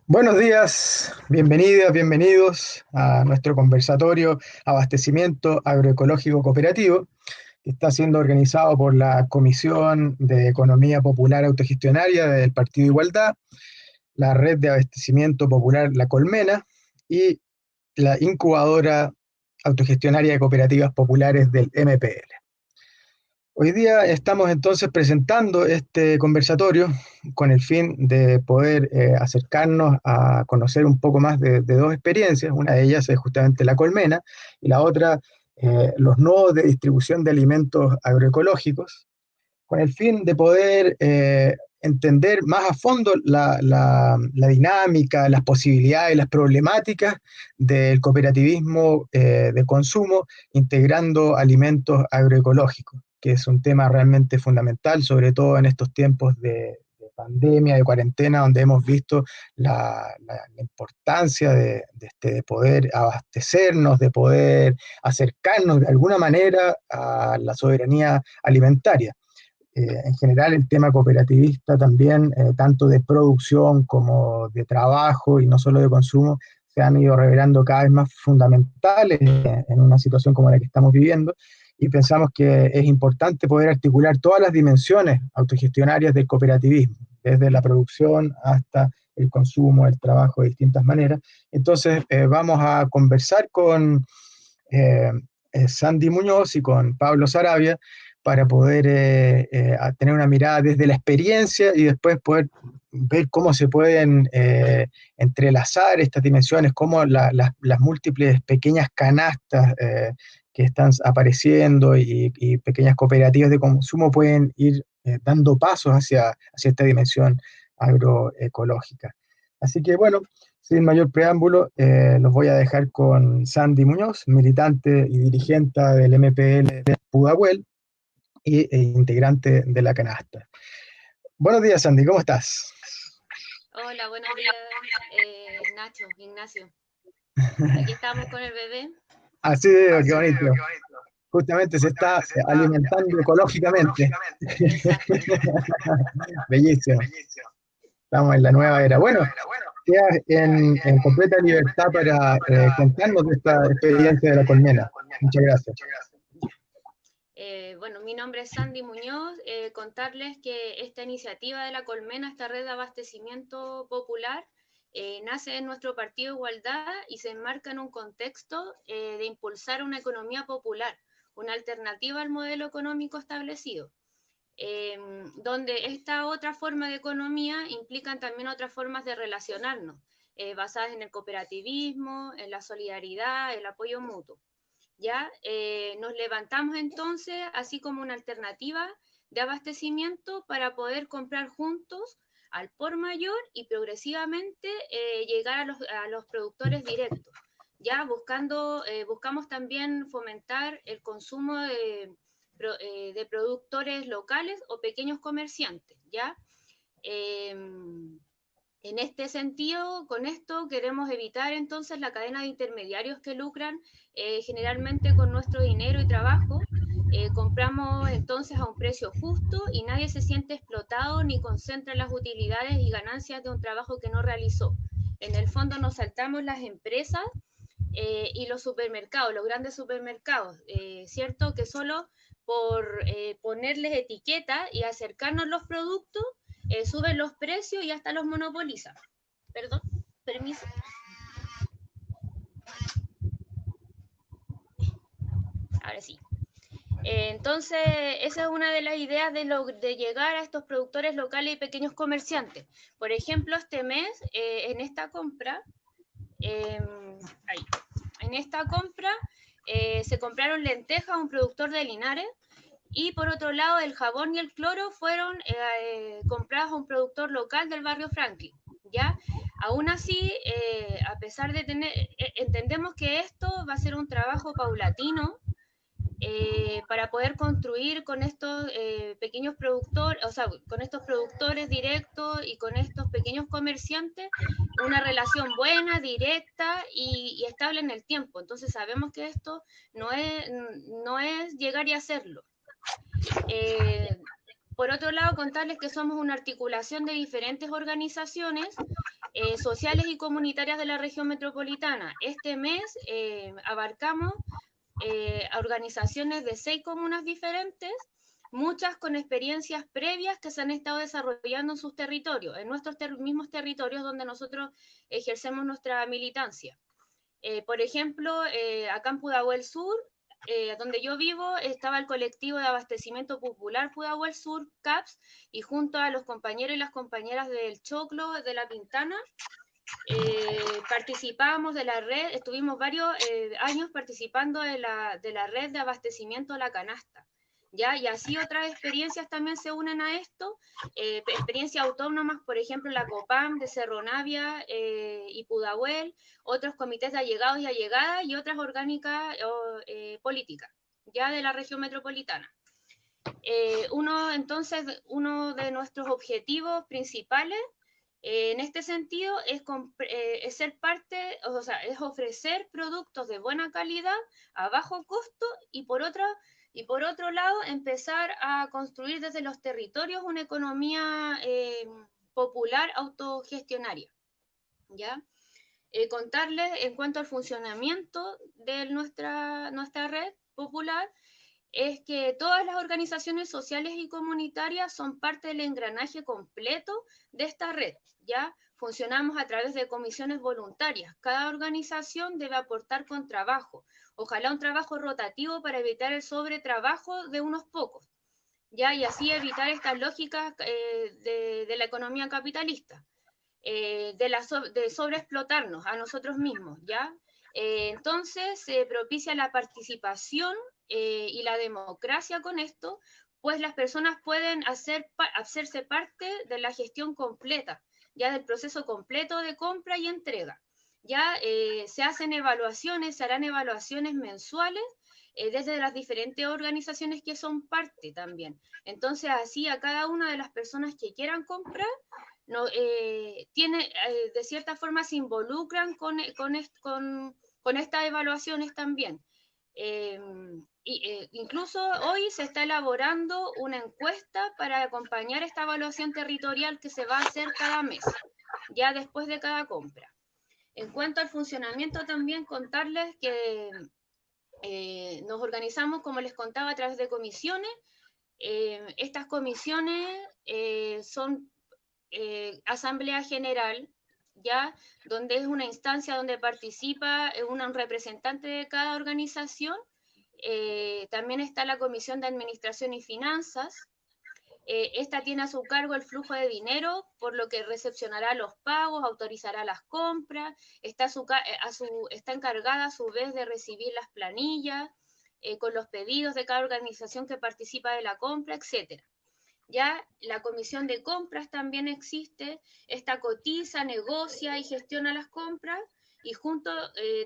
Buenos días, bienvenidas, bienvenidos a nuestro conversatorio Abastecimiento Agroecológico Cooperativo, que está siendo organizado por la Comisión de Economía Popular Autogestionaria del Partido Igualdad, la Red de Abastecimiento Popular La Colmena y la Incubadora Autogestionaria de Cooperativas Populares del MPL. Hoy día estamos entonces presentando este conversatorio con el fin de poder acercarnos a conocer un poco más de dos experiencias. Una de ellas es justamente la colmena y la otra los nodos de distribución de alimentos agroecológicos, con el fin de poder entender más a fondo la dinámica, las posibilidades, las problemáticas del cooperativismo de consumo integrando alimentos agroecológicos, que es un tema realmente fundamental, sobre todo en estos tiempos pandemia, de cuarentena, donde hemos visto la importancia de poder abastecernos, de poder acercarnos de alguna manera a la soberanía alimentaria. En general el tema cooperativista también, tanto de producción como de trabajo y no solo de consumo, se han ido revelando cada vez más fundamentales en una situación como la que estamos viviendo, y pensamos que es importante poder articular todas las dimensiones autogestionarias del cooperativismo, desde la producción hasta el consumo, el trabajo de distintas maneras. Entonces vamos a conversar con eh, Sandy Muñoz y con Pablo Sarabia para poder tener una mirada desde la experiencia y después poder ver cómo se pueden entrelazar estas dimensiones, cómo las múltiples pequeñas canastas que están apareciendo y pequeñas cooperativas de consumo pueden ir dando pasos hacia esta dimensión agroecológica. Así que bueno, sin mayor preámbulo, los voy a dejar con Sandy Muñoz, militante y dirigente del MPL de Pudahuel e integrante de la canasta. Buenos días, Sandy, ¿cómo estás? Hola, buenos días, Nacho, Ignacio. Aquí estamos con el bebé. Así veo, qué bonito. Justamente se está alimentando ecológicamente. Bellísimo. Estamos en la nueva era. Bueno, quedas en completa libertad para contarnos de esta experiencia de la colmena. Muchas gracias. Bueno, mi nombre es Sandy Muñoz. Contarles que esta iniciativa de la Colmena, esta red de abastecimiento popular, nace en nuestro partido Igualdad y se enmarca en un contexto de impulsar una economía popular, una alternativa al modelo económico establecido. Donde esta otra forma de economía implican también otras formas de relacionarnos, basadas en el cooperativismo, en la solidaridad, el apoyo mutuo. ¿Ya? Nos levantamos entonces así como una alternativa de abastecimiento para poder comprar juntos al por mayor y progresivamente llegar a los productores directos. Ya buscamos también fomentar el consumo de productores locales o pequeños comerciantes, ¿ya? En este sentido, con esto queremos evitar entonces la cadena de intermediarios que lucran generalmente con nuestro dinero y trabajo. Compramos entonces a un precio justo y nadie se siente explotado ni concentra las utilidades y ganancias de un trabajo que no realizó. En el fondo nos saltamos las empresas y los supermercados, los grandes supermercados, ¿cierto? Que solo por ponerles etiqueta y acercarnos los productos, suben los precios y hasta los monopolizan. Perdón, permiso. Ahora sí. Entonces, esa es una de las ideas de llegar a estos productores locales y pequeños comerciantes. Por ejemplo, este mes, en esta compra, ahí, en esta compra se compraron lentejas a un productor de Linares y por otro lado el jabón y el cloro fueron comprados a un productor local del barrio Franklin, ¿ya? Aún así, a pesar de entendemos que esto va a ser un trabajo paulatino, para poder construir con estos pequeños productores, o sea, con estos productores directos y con estos pequeños comerciantes, una relación buena, directa y estable en el tiempo. Entonces sabemos que esto no es llegar y hacerlo. Por otro lado, contarles que somos una articulación de diferentes organizaciones sociales y comunitarias de la región metropolitana. Este mes abarcamos a organizaciones de 6 comunas diferentes, muchas con experiencias previas que se han estado desarrollando en sus territorios, en nuestros mismos territorios donde nosotros ejercemos nuestra militancia. Por ejemplo, acá en Pudahuel Sur, donde yo vivo, estaba el colectivo de abastecimiento popular Pudahuel Sur, CAPS, y junto a los compañeros y las compañeras del Choclo, de La Pintana, participábamos de la red, estuvimos varios años participando de la red de abastecimiento a la canasta. ¿Ya? Y así otras experiencias también se unen a esto, experiencias autónomas, por ejemplo, la COPAM de Cerro Navia y Pudahuel, otros comités de allegados y allegadas y otras orgánicas políticas, ya de la región metropolitana. Entonces, uno de nuestros objetivos principales en este sentido es ser parte, o sea, es ofrecer productos de buena calidad a bajo costo y por otro lado empezar a construir desde los territorios una economía popular autogestionaria. ¿Ya? Contarles en cuanto al funcionamiento de nuestra red popular es que todas las organizaciones sociales y comunitarias son parte del engranaje completo de esta red, ¿ya? Funcionamos a través de comisiones voluntarias. Cada organización debe aportar con trabajo, ojalá un trabajo rotativo para evitar el sobretrabajo de unos pocos, ¿ya? Y así evitar estas lógicas de la economía capitalista, de sobreexplotarnos a nosotros mismos, ¿ya? Entonces se propicia la participación y la democracia con esto, pues las personas pueden hacerse parte de la gestión completa, ya del proceso completo de compra y entrega. Ya se harán evaluaciones mensuales desde las diferentes organizaciones que son parte también. Entonces así a cada una de las personas que quieran comprar, no, de cierta forma se involucran con estas evaluaciones también. Incluso hoy se está elaborando una encuesta para acompañar esta evaluación territorial que se va a hacer cada mes, ya después de cada compra. En cuanto al funcionamiento, también contarles que nos organizamos, como les contaba, a través de comisiones. Estas comisiones son Asamblea General, ¿ya? Donde es una instancia donde participa un representante de cada organización. También está la Comisión de Administración y Finanzas. Esta tiene a su cargo el flujo de dinero, por lo que recepcionará los pagos, autorizará las compras, está encargada a su vez de recibir las planillas con los pedidos de cada organización que participa de la compra, etc. Ya la comisión de compras también existe, esta cotiza, negocia y gestiona las compras y junto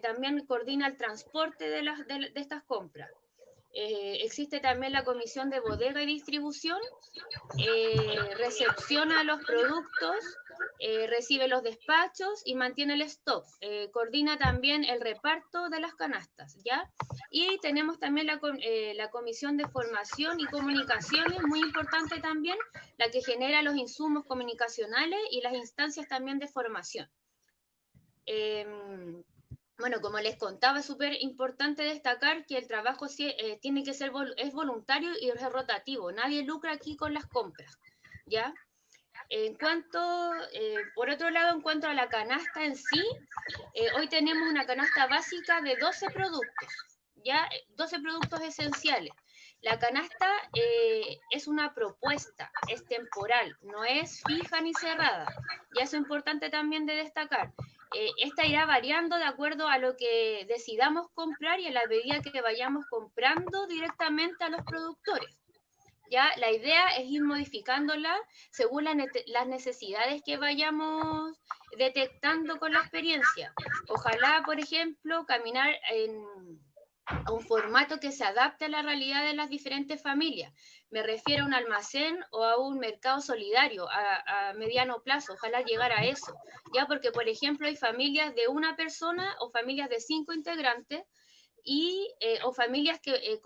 también coordina el transporte de estas compras. Existe también la comisión de bodega y distribución, recepciona los productos, recibe los despachos y mantiene el stock. Coordina también el reparto de las canastas, ¿ya? Y tenemos también la comisión de formación y comunicaciones, muy importante también, la que genera los insumos comunicacionales y las instancias también de formación. Bueno, como les contaba, es súper importante destacar que el trabajo tiene que ser es voluntario y es rotativo. Nadie lucra aquí con las compras, ¿ya? Por otro lado, en cuanto a la canasta en sí, hoy tenemos una canasta básica de 12 productos, ¿ya? 12 productos esenciales. La canasta es una propuesta, es temporal, no es fija ni cerrada. Y eso es importante también de destacar. Esta irá variando de acuerdo a lo que decidamos comprar y a la medida que vayamos comprando directamente a los productores. Ya la idea es ir modificándola según las necesidades que vayamos detectando con la experiencia. Ojalá, por ejemplo, caminar a un formato que se adapte a la realidad de las diferentes familias. Me refiero a un almacén o a un mercado solidario a mediano plazo, ojalá llegar a eso, ya porque, por ejemplo, hay familias de una persona o familias de 5 integrantes o familias que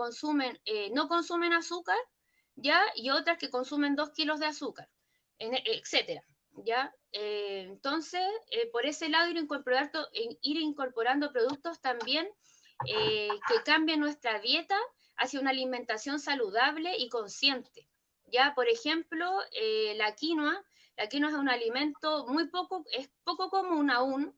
no consumen azúcar, ya, y otras que consumen 2 kilos de azúcar, etcétera, ya. Entonces, por ese lado, ir incorporando productos también que cambien nuestra dieta hacia una alimentación saludable y consciente. Ya, por ejemplo, la quinoa es un alimento es poco común aún,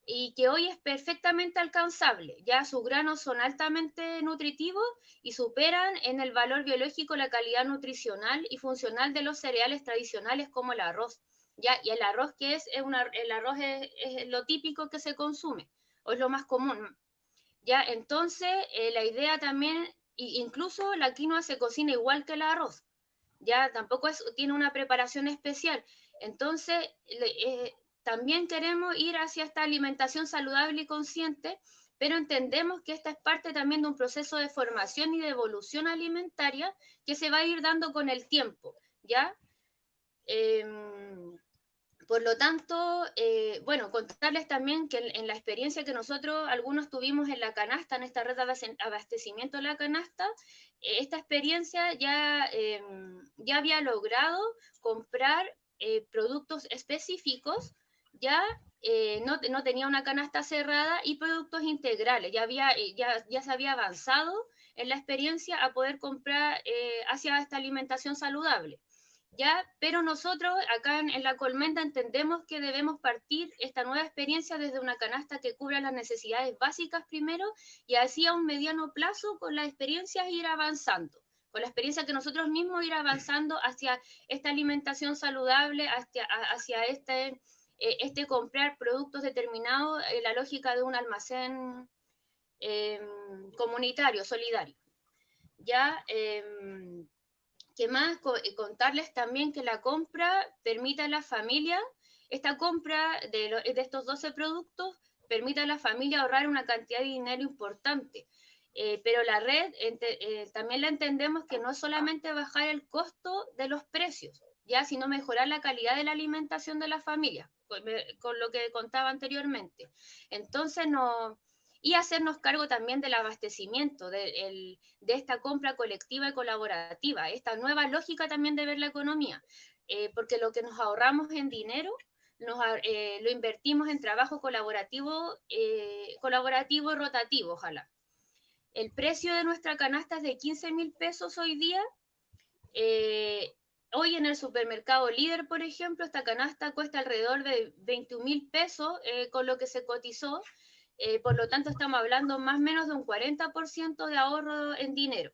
y que hoy es perfectamente alcanzable. Ya sus granos son altamente nutritivos y superan en el valor biológico la calidad nutricional y funcional de los cereales tradicionales como el arroz. Ya, y el arroz el arroz es lo típico que se consume, o es lo más común. Ya, entonces la idea también, incluso la quinoa se cocina igual que el arroz, ya tampoco tiene una preparación especial. Entonces, también queremos ir hacia esta alimentación saludable y consciente, pero entendemos que esta es parte también de un proceso de formación y de evolución alimentaria que se va a ir dando con el tiempo, ¿ya? Eh, por lo tanto, bueno, contarles también que en la experiencia que nosotros algunos tuvimos en la canasta, en esta red de abastecimiento de la canasta, esta experiencia ya había logrado comprar productos específicos, ya no tenía una canasta cerrada y productos integrales, ya se había avanzado en la experiencia a poder comprar hacia esta alimentación saludable. ¿Ya? Pero nosotros acá en la Colmena entendemos que debemos partir esta nueva experiencia desde una canasta que cubra las necesidades básicas primero y así a un mediano plazo con las experiencias ir avanzando, con la experiencia que nosotros mismos ir avanzando hacia esta alimentación saludable, hacia este comprar productos determinados, la lógica de un almacén comunitario, solidario. ¿Ya? ¿Qué más? Contarles también que la compra permite a la familia, esta compra de estos 12 productos permite a la familia ahorrar una cantidad de dinero importante. Pero la red también la entendemos que no es solamente bajar el costo de los precios, ya, sino mejorar la calidad de la alimentación de la familia, con lo que contaba anteriormente. Entonces, no, y hacernos cargo también del abastecimiento, de esta compra colectiva y colaborativa, esta nueva lógica también de ver la economía, porque lo que nos ahorramos en dinero lo invertimos en trabajo colaborativo y rotativo, ojalá. El precio de nuestra canasta es de 15.000 pesos hoy día. Hoy en el supermercado Líder, por ejemplo, esta canasta cuesta alrededor de 21.000 pesos con lo que se cotizó. Por lo tanto, estamos hablando más o menos de un 40% de ahorro en dinero.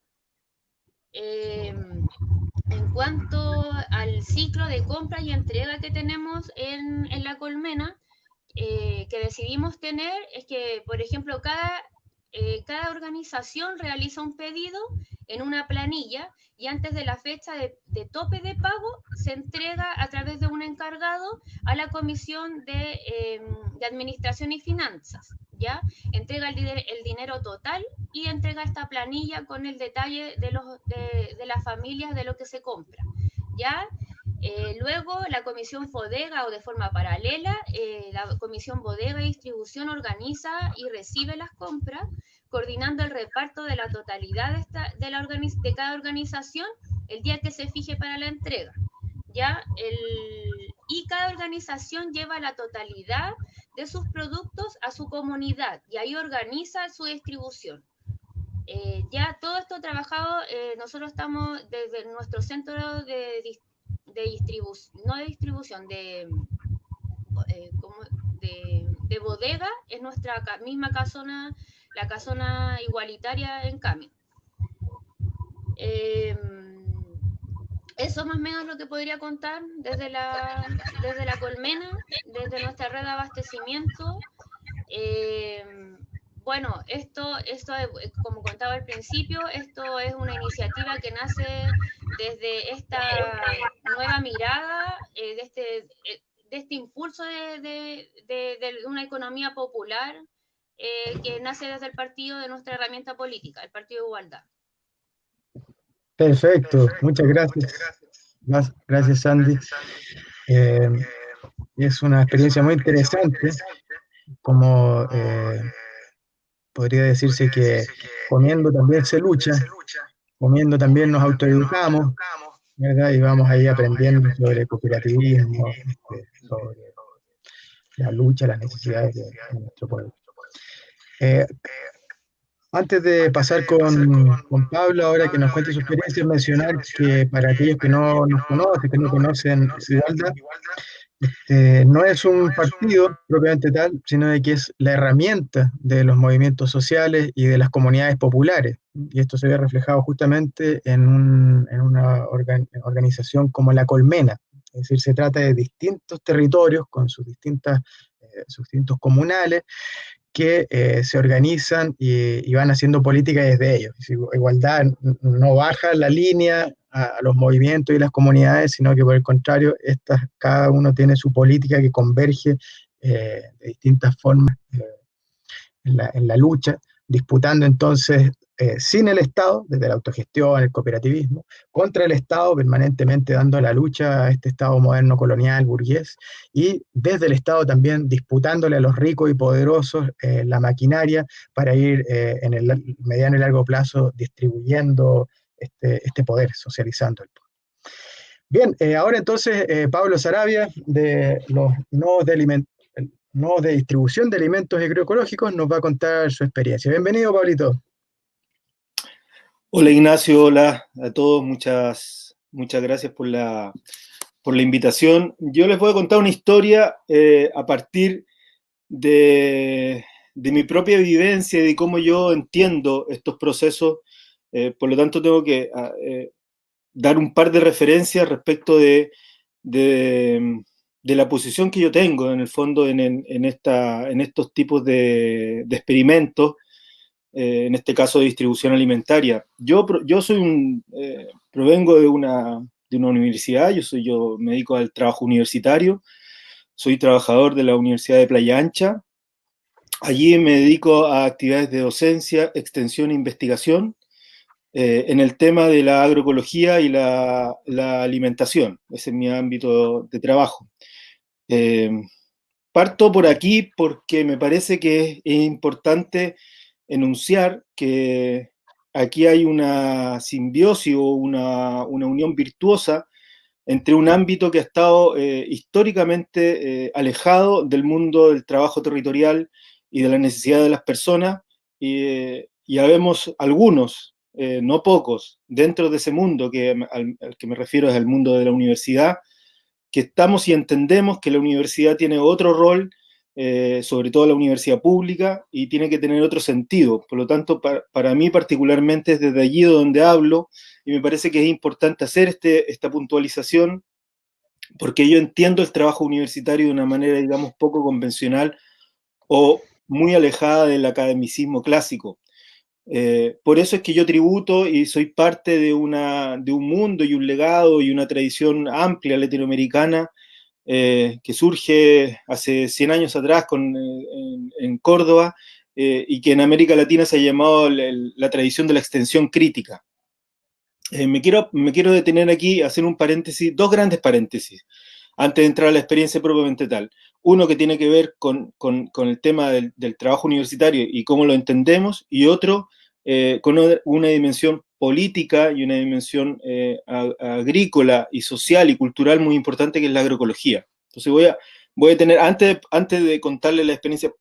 En cuanto al ciclo de compra y entrega que tenemos en la colmena, que decidimos tener, es que, por ejemplo, cada organización realiza un pedido en una planilla y antes de la fecha de tope de pago se entrega a través de un encargado a la Comisión de Administración y Finanzas. ¿Ya? Entrega el dinero total y entrega esta planilla con el detalle de las familias de lo que se compra. ¿Ya? Luego la comisión bodega o de forma paralela, la comisión bodega y distribución organiza y recibe las compras, coordinando el reparto de la totalidad de cada organización el día que se fije para la entrega. ¿Ya? Y cada organización lleva la totalidad de sus productos a su comunidad y ahí organiza su distribución. Ya todo esto trabajado, nosotros estamos desde nuestro centro distribución, no de distribución, como de bodega, es nuestra misma casona, la casona igualitaria en Cami. Eso más o menos lo que podría contar desde la colmena, desde nuestra red de abastecimiento. Bueno, esto es, como contaba al principio, esto es una iniciativa que nace desde esta nueva mirada, de este impulso de una economía popular que nace desde el partido de nuestra herramienta política, el Partido de Igualdad. Perfecto, muchas gracias. Gracias, Sandy. Eh, es una experiencia muy interesante, como podría decirse que comiendo también se lucha, comiendo también nos autoeducamos, ¿verdad? Y vamos ahí aprendiendo sobre cooperativismo, sobre la lucha, las necesidades de nuestro pueblo. Eh, Antes de pasar con Pablo, ahora que nos cuente su experiencia, mencionar que para aquellos que no nos conocen, que no conocen Igualdad, no es un partido propiamente tal, sino de que es la herramienta de los movimientos sociales y de las comunidades populares. Y esto se ve reflejado justamente en una organización como la Colmena. Es decir, se trata de distintos territorios con sus distintos comunales que se organizan y van haciendo política desde ellos. Igualdad no baja la línea a los movimientos y las comunidades, sino que por el contrario, cada uno tiene su política que converge de distintas formas en la lucha, disputando entonces sin el Estado, desde la autogestión, el cooperativismo, contra el Estado, permanentemente dando la lucha a este Estado moderno, colonial, burgués, y desde el Estado también disputándole a los ricos y poderosos la maquinaria para ir en el mediano y largo plazo distribuyendo este poder, socializando el poder. Bien, ahora entonces Pablo Sarabia, de los nodos de distribución de alimentos agroecológicos, nos va a contar su experiencia. Bienvenido, Pablito. Hola Ignacio, hola a todos, muchas gracias por la invitación. Yo les voy a contar una historia a partir de mi propia vivencia y de cómo yo entiendo estos procesos. Por lo tanto, tengo que dar un par de referencias respecto de la posición que yo tengo, en el fondo, en estos tipos de experimentos, en este caso de distribución alimentaria. Yo provengo de una universidad, yo me dedico al trabajo universitario, soy trabajador de la Universidad de Playa Ancha. Allí me dedico a actividades de docencia, extensión e investigación en el tema de la agroecología y la alimentación. Ese es mi ámbito de trabajo. Parto por aquí porque me parece que es importante enunciar que aquí hay una simbiosis o una unión virtuosa entre un ámbito que ha estado históricamente alejado del mundo del trabajo territorial y de la necesidad de las personas, y habemos algunos, no pocos, dentro de ese mundo al que me refiero es el mundo de la universidad, que estamos y entendemos que la universidad tiene otro rol, sobre todo la universidad pública, y tiene que tener otro sentido. Por lo tanto, para mí particularmente es desde allí donde hablo, y me parece que es importante hacer esta puntualización, porque yo entiendo el trabajo universitario de una manera, digamos, poco convencional o muy alejada del academicismo clásico. Por eso es que yo tributo y soy parte de un mundo y un legado y una tradición amplia latinoamericana que surge hace 100 años atrás en Córdoba, y que en América Latina se ha llamado la tradición de la extensión crítica. Me quiero detener aquí, hacer un paréntesis, dos grandes paréntesis, antes de entrar a la experiencia propiamente tal. Uno que tiene que ver con el tema del trabajo universitario y cómo lo entendemos, y otro con una dimensión política y una dimensión agrícola y social y cultural muy importante, que es la agroecología. Entonces voy a tener, antes de contarle la experiencia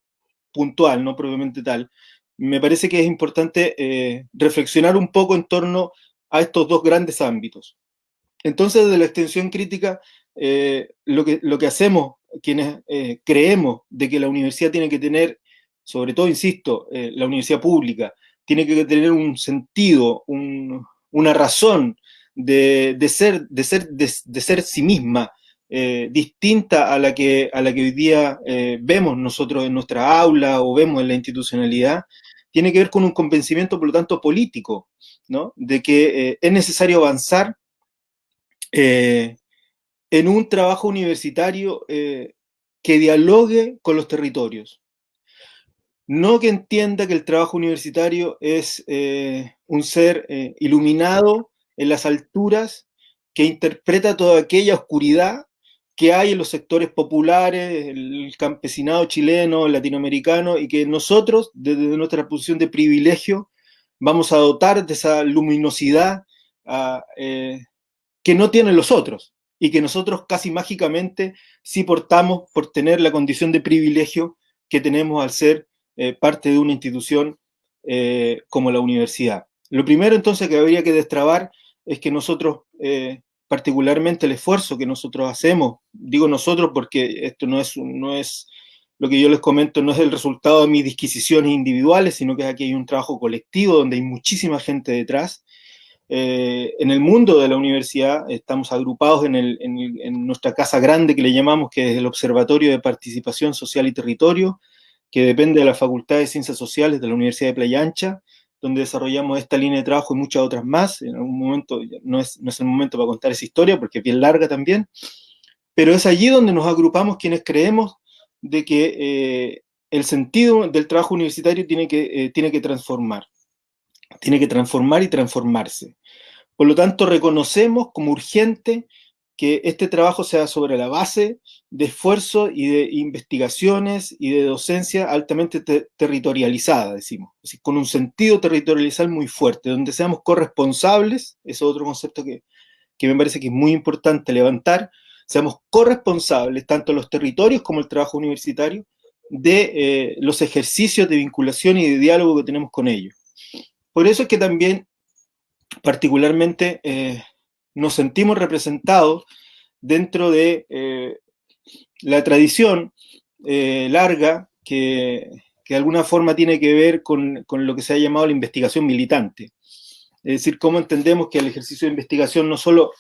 puntual, no propiamente tal, me parece que es importante reflexionar un poco en torno a estos dos grandes ámbitos. Entonces, desde la extensión crítica, lo que hacemos, quienes creemos de que la universidad tiene que tener, sobre todo, insisto, la universidad pública, tiene que tener un sentido, una razón de ser sí misma, distinta a la que hoy día vemos nosotros en nuestra aula o vemos en la institucionalidad, tiene que ver con un convencimiento, por lo tanto, político, ¿no? De que es necesario avanzar en un trabajo universitario que dialogue con los territorios. no que entienda que el trabajo universitario es un ser iluminado en las alturas que interpreta toda aquella oscuridad que hay en los sectores populares, el campesinado chileno, el latinoamericano, y que nosotros, desde nuestra posición de privilegio, vamos a dotar de esa luminosidad que no tienen los otros, y que nosotros casi mágicamente sí portamos por tener la condición de privilegio que tenemos al ser parte de una institución como la universidad. Lo primero entonces que habría que destrabar es que nosotros, particularmente el esfuerzo que nosotros hacemos, digo nosotros porque esto no es lo que yo les comento, no es el resultado de mis disquisiciones individuales, sino que aquí hay un trabajo colectivo donde hay muchísima gente detrás. En el mundo de la universidad estamos agrupados en nuestra casa grande que le llamamos, que es el Observatorio de Participación Social y Territorio, que depende de la Facultad de Ciencias Sociales de la Universidad de Playa Ancha, donde desarrollamos esta línea de trabajo y muchas otras más. En algún momento, no es el momento para contar esa historia, porque es bien larga también, pero es allí donde nos agrupamos quienes creemos de que el sentido del trabajo universitario tiene que transformar y transformarse. Por lo tanto, reconocemos como urgente que este trabajo sea sobre la base de esfuerzos y de investigaciones y de docencia altamente territorializada, decimos, es decir, con un sentido territorializal muy fuerte, donde seamos corresponsables, es otro concepto que me parece que es muy importante levantar, seamos corresponsables, tanto los territorios como el trabajo universitario, de los ejercicios de vinculación y de diálogo que tenemos con ellos. Por eso es que también particularmente nos sentimos representados dentro de la tradición larga que de alguna forma tiene que ver con lo que se ha llamado la investigación militante. Es decir, cómo entendemos que el ejercicio de investigación no solo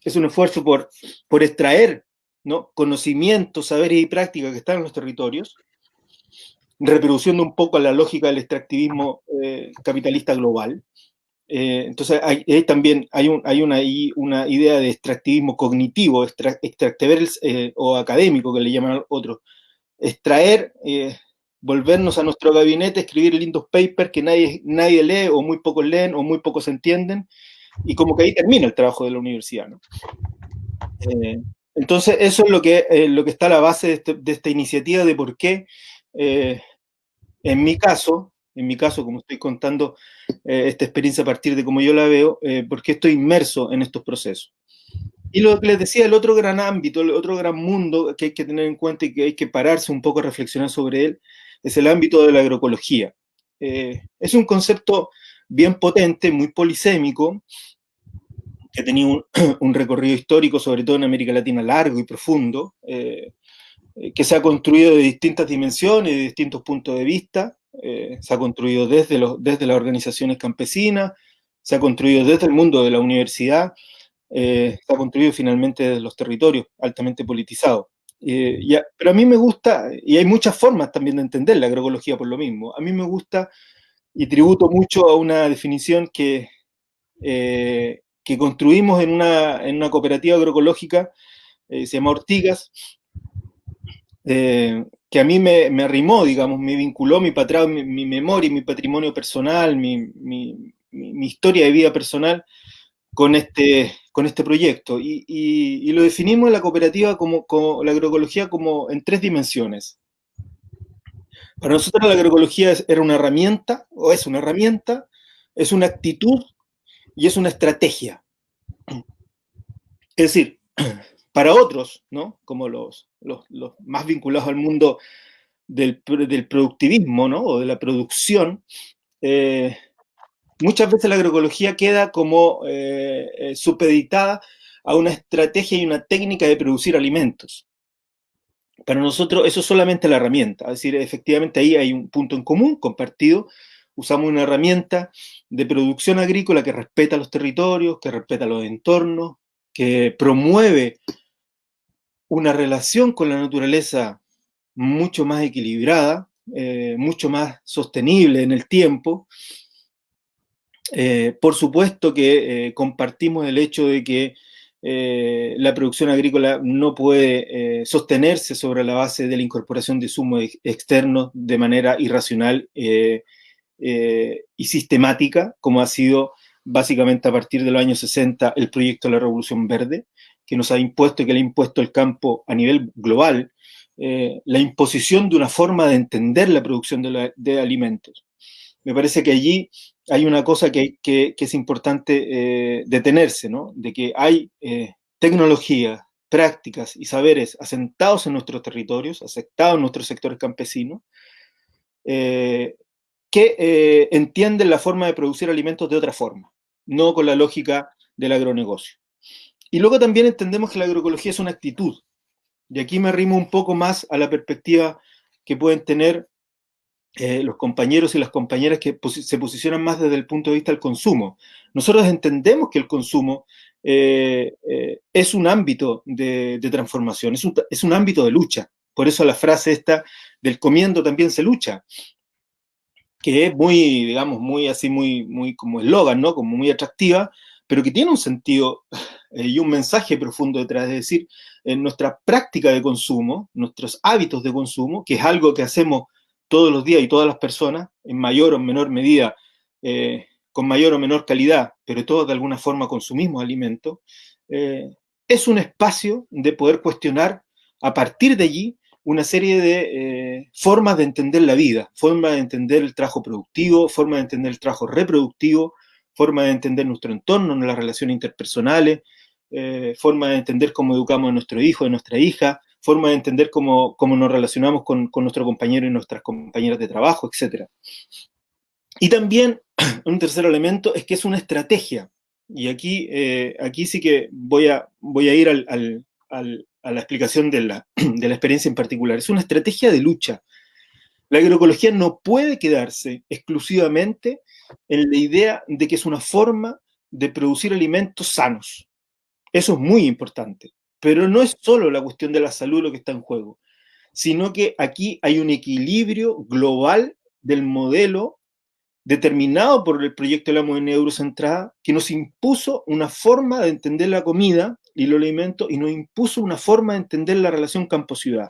es un esfuerzo por extraer, ¿no?, conocimientos, saberes y prácticas que están en los territorios, reproduciendo un poco la lógica del extractivismo capitalista global. Entonces también hay una idea de extractivismo cognitivo, o académico, que le llaman otros. Extraer, volvernos a nuestro gabinete, escribir lindos papers que nadie lee, o muy pocos leen, o muy pocos entienden, y como que ahí termina el trabajo de la universidad, ¿no? Entonces eso es lo que está a la base de esta iniciativa, de por qué, en mi caso, como estoy contando esta experiencia a partir de cómo yo la veo, por qué estoy inmerso en estos procesos. Y lo que les decía, el otro gran ámbito, el otro gran mundo que hay que tener en cuenta y que hay que pararse un poco a reflexionar sobre él, es el ámbito de la agroecología. Es un concepto bien potente, muy polisémico, que ha tenido un recorrido histórico, sobre todo en América Latina, largo y profundo, que se ha construido de distintas dimensiones, de distintos puntos de vista. Se ha construido desde las organizaciones campesinas, se ha construido desde el mundo de la universidad, se ha construido finalmente desde los territorios altamente politizados. Pero a mí me gusta, y hay muchas formas también de entender la agroecología por lo mismo, a mí me gusta y tributo mucho a una definición que construimos en una cooperativa agroecológica, se llama Ortigas, que a mí me arrimó, digamos, me vinculó mi memoria, mi patrimonio personal, mi historia de vida personal con este proyecto. Y lo definimos en la cooperativa la agroecología como en 3 dimensiones. Para nosotros la agroecología era una herramienta, o es una herramienta, es una actitud y es una estrategia. Es decir, para otros, ¿no?, como los más vinculados al mundo del productivismo, ¿no?, o de la producción, muchas veces la agroecología queda como supeditada a una estrategia y una técnica de producir alimentos. Para nosotros eso es solamente la herramienta, es decir, efectivamente ahí hay un punto en común, compartido. Usamos una herramienta de producción agrícola que respeta los territorios, que respeta los entornos, que promueve una relación con la naturaleza mucho más equilibrada, mucho más sostenible en el tiempo. Por supuesto que compartimos el hecho de que la producción agrícola no puede sostenerse sobre la base de la incorporación de insumos externos de manera irracional y sistemática, como ha sido básicamente a partir de los años 60 el proyecto de la Revolución Verde, que nos ha impuesto y que le ha impuesto el campo a nivel global, la imposición de una forma de entender la producción de alimentos. Me parece que allí hay una cosa que es importante detenerse, ¿no? De que hay tecnologías, prácticas y saberes asentados en nuestros territorios, asentados en nuestros sectores campesinos, que entienden la forma de producir alimentos de otra forma, no con la lógica del agronegocio. Y luego también entendemos que la agroecología es una actitud, y aquí me arrimo un poco más a la perspectiva que pueden tener los compañeros y las compañeras que se posicionan más desde el punto de vista del consumo. Nosotros entendemos que el consumo es un ámbito de transformación, es un ámbito de lucha. Por eso la frase esta del comiendo también se lucha, que es muy, digamos, muy así, muy como eslogan, ¿no? Como muy atractiva, pero que tiene un sentido y un mensaje profundo detrás, es decir, en nuestra práctica de consumo, nuestros hábitos de consumo, que es algo que hacemos todos los días y todas las personas, en mayor o menor medida, con mayor o menor calidad, pero todos de alguna forma consumimos alimentos, es un espacio de poder cuestionar a partir de allí una serie de formas de entender la vida, formas de entender el trabajo productivo, formas de entender el trabajo reproductivo, formas de entender nuestro entorno, las relaciones interpersonales, formas de entender cómo educamos a nuestro hijo, a nuestra hija, formas de entender cómo nos relacionamos con nuestro compañero y nuestras compañeras de trabajo, etc. Y también un tercer elemento es que es una estrategia. Y aquí sí que voy a ir a la explicación de la experiencia en particular. Es una estrategia de lucha. La agroecología no puede quedarse exclusivamente en la idea de que es una forma de producir alimentos sanos. Eso es muy importante. Pero no es solo la cuestión de la salud lo que está en juego, sino que aquí hay un equilibrio global del modelo determinado por el proyecto de la modernidad eurocentrada, que nos impuso una forma de entender la comida y los alimentos, y nos impuso una forma de entender la relación campo-ciudad.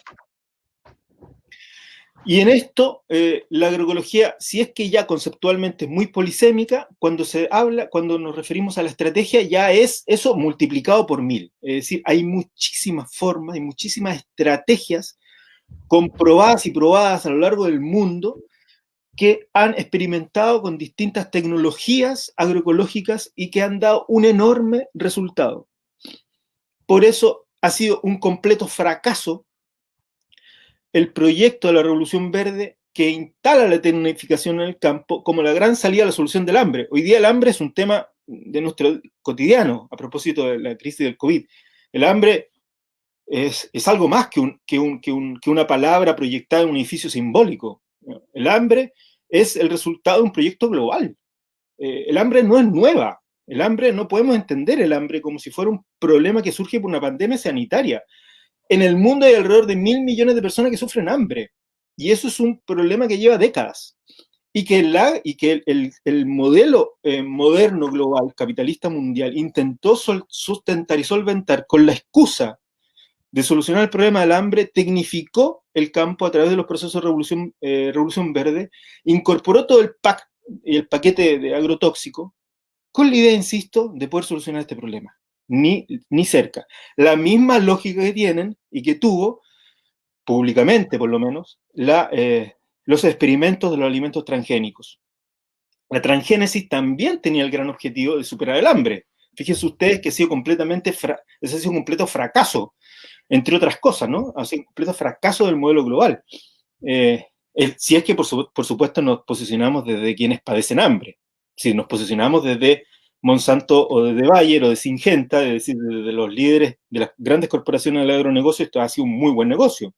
Y en esto, la agroecología, si es que ya conceptualmente es muy polisémica, cuando nos referimos a la estrategia, ya es eso multiplicado por 1000. Es decir, hay muchísimas formas, hay muchísimas estrategias comprobadas y probadas a lo largo del mundo que han experimentado con distintas tecnologías agroecológicas y que han dado un enorme resultado. Por eso ha sido un completo fracaso el proyecto de la Revolución Verde que instala la tecnificación en el campo como la gran salida a la solución del hambre. Hoy día el hambre es un tema de nuestro cotidiano, a propósito de la crisis del COVID. El hambre es algo más que una palabra proyectada en un edificio simbólico. El hambre es el resultado de un proyecto global. El hambre no es nueva. El hambre, no podemos entender el hambre como si fuera un problema que surge por una pandemia sanitaria. En el mundo hay alrededor de 1.000 millones de personas que sufren hambre. Y eso es un problema que lleva décadas. Y que el modelo moderno global, capitalista mundial, intentó sustentar y solventar con la excusa de solucionar el problema del hambre, tecnificó el campo a través de los procesos de Revolución Verde, incorporó todo el paquete de agrotóxico, con la idea, insisto, de poder solucionar este problema. Ni cerca. La misma lógica que tienen y que tuvo, públicamente por lo menos, los experimentos de los alimentos transgénicos. La transgénesis también tenía el gran objetivo de superar el hambre. Fíjense ustedes que ha sido un completo fracaso, entre otras cosas, ¿no? Ha sido un completo fracaso del modelo global. Si es que, por supuesto, nos posicionamos desde quienes padecen hambre. Si nos posicionamos desde Monsanto o desde Bayer o de Syngenta, es decir, desde los líderes de las grandes corporaciones del agronegocio, esto ha sido un muy buen negocio.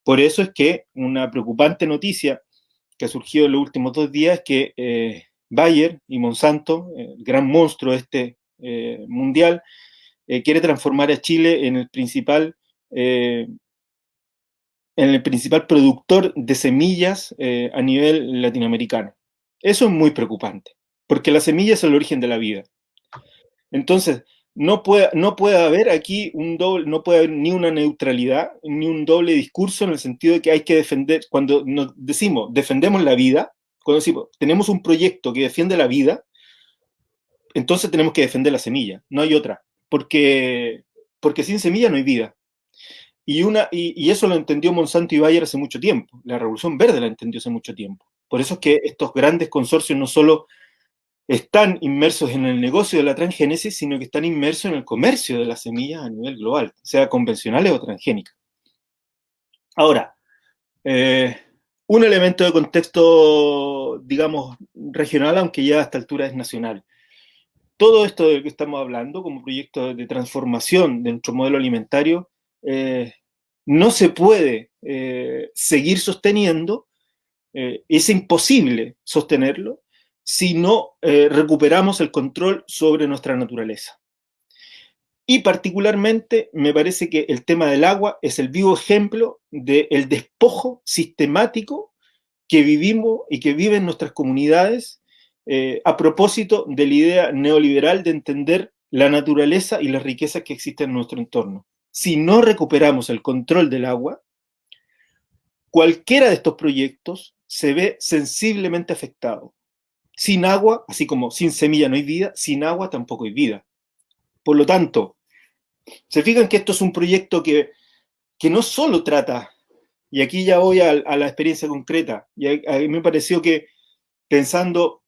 Por eso es que una preocupante noticia que ha surgido en los últimos 2 días es que Bayer y Monsanto, el gran monstruo mundial, quiere transformar a Chile en el principal productor de semillas a nivel latinoamericano. Eso es muy preocupante, porque la semilla es el origen de la vida. Entonces, no puede haber aquí un doble, no puede haber ni una neutralidad, ni un doble discurso en el sentido de que hay que defender, cuando nos decimos defendemos la vida, cuando decimos tenemos un proyecto que defiende la vida, entonces tenemos que defender la semilla, no hay otra, porque sin semilla no hay vida. Y eso lo entendió Monsanto y Bayer hace mucho tiempo, la Revolución Verde la entendió hace mucho tiempo. Por eso es que estos grandes consorcios no solo están inmersos en el negocio de la transgénesis, sino que están inmersos en el comercio de las semillas a nivel global, sea convencionales o transgénicas. Ahora, un elemento de contexto, digamos, regional, aunque ya a esta altura es nacional. Todo esto del que estamos hablando, como proyecto de transformación de nuestro modelo alimentario, no se puede seguir sosteniendo, es imposible sostenerlo, si no recuperamos el control sobre nuestra naturaleza. Y particularmente me parece que el tema del agua es el vivo ejemplo del despojo sistemático que vivimos y que viven nuestras comunidades a propósito de la idea neoliberal de entender la naturaleza y las riquezas que existen en nuestro entorno. Si no recuperamos el control del agua, cualquiera de estos proyectos se ve sensiblemente afectado. Sin agua, así como sin semilla no hay vida, sin agua tampoco hay vida. Por lo tanto, se fijan que esto es un proyecto que no solo trata, y aquí ya voy a la experiencia concreta, y a mí me pareció que pensando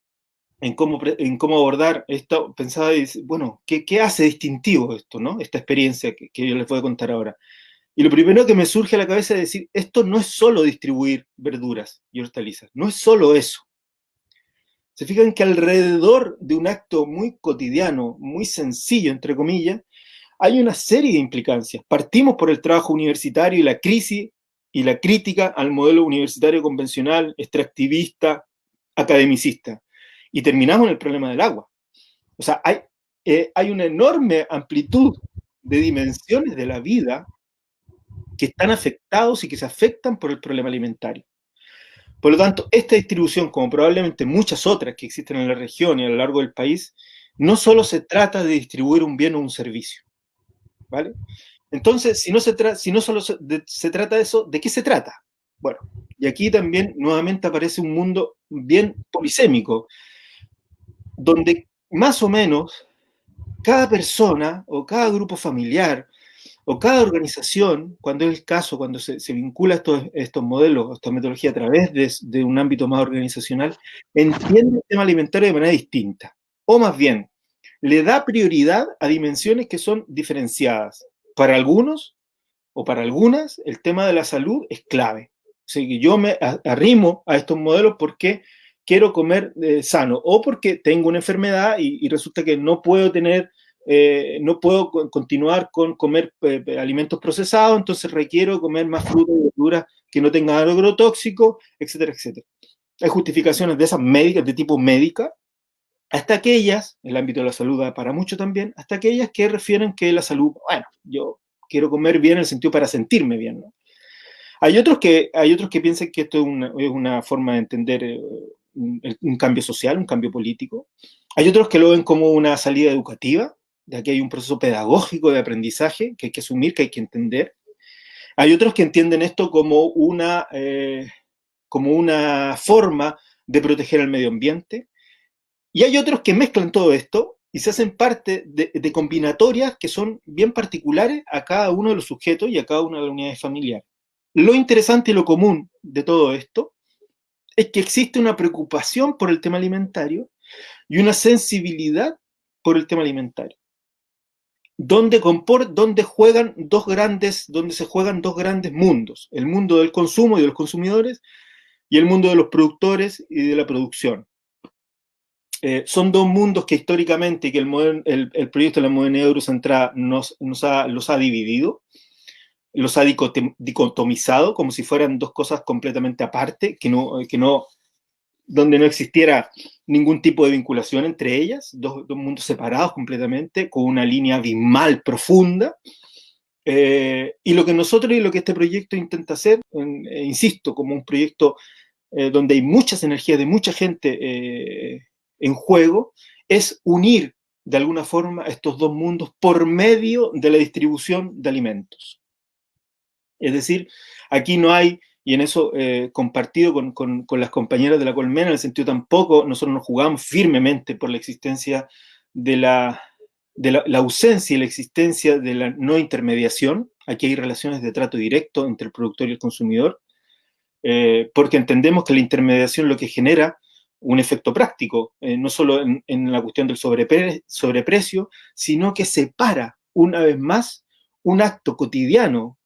en cómo abordar esto, pensaba, bueno, ¿qué hace distintivo esto, ¿no? Esta experiencia que yo les voy a contar ahora. Y lo primero que me surge a la cabeza es decir, esto no es solo distribuir verduras y hortalizas, no es solo eso. Se fijan que alrededor de un acto muy cotidiano, muy sencillo, entre comillas, hay una serie de implicancias. Partimos por el trabajo universitario y la crisis y la crítica al modelo universitario convencional, extractivista, academicista. Y terminamos en el problema del agua. O sea, hay una enorme amplitud de dimensiones de la vida que están afectados y que se afectan por el problema alimentario. Por lo tanto, esta distribución, como probablemente muchas otras que existen en la región y a lo largo del país, no solo se trata de distribuir un bien o un servicio, ¿vale? Entonces, si no solo se trata de eso, ¿de qué se trata? Bueno, y aquí también nuevamente aparece un mundo bien polisémico, donde más o menos cada persona o cada grupo familiar o cada organización, cuando es el caso, cuando se vincula estos modelos, esta metodología a través de un ámbito más organizacional, entiende el tema alimentario de manera distinta. O más bien, le da prioridad a dimensiones que son diferenciadas. Para algunos o para algunas, el tema de la salud es clave. Así que yo me arrimo a estos modelos porque quiero comer sano o porque tengo una enfermedad y resulta que no puedo tener no puedo continuar con comer alimentos procesados, entonces requiero comer más frutas y verduras que no tengan agrotóxicos, etcétera, etcétera. Hay justificaciones de esas médicas, de tipo médica, hasta aquellas, en el ámbito de la salud para mucho también, hasta aquellas que refieren que la salud, bueno, yo quiero comer bien en el sentido para sentirme bien, ¿no? Hay otros que piensan que esto es una forma de entender un cambio social, un cambio político. Hay otros que lo ven como una salida educativa, de aquí hay un proceso pedagógico de aprendizaje que hay que asumir, que hay que entender. Hay otros que entienden esto como una forma de proteger al medio ambiente. Y hay otros que mezclan todo esto y se hacen parte de combinatorias que son bien particulares a cada uno de los sujetos y a cada una de las unidades familiares. Lo interesante y lo común de todo esto es que existe una preocupación por el tema alimentario y una sensibilidad por el tema alimentario, donde se juegan dos grandes mundos, el mundo del consumo y de los consumidores y el mundo de los productores y de la producción. Son dos mundos que históricamente que el proyecto de la modernidad eurocentrada los ha dividido, los ha dicotomizado como si fueran dos cosas completamente aparte, donde no existiera ningún tipo de vinculación entre ellas, dos mundos separados completamente, con una línea abismal profunda. Y lo que este proyecto intenta hacer, insisto, como un proyecto donde hay muchas energías de mucha gente en juego, es unir de alguna forma estos dos mundos por medio de la distribución de alimentos. Es decir, aquí no hay, y en eso compartido con las compañeras de la colmena, en el sentido tampoco nosotros nos jugamos firmemente por la existencia de la ausencia y la existencia de la no intermediación. Aquí hay relaciones de trato directo entre el productor y el consumidor, porque entendemos que la intermediación lo que genera un efecto práctico, no solo en la cuestión del sobreprecio, sino que separa una vez más un acto cotidiano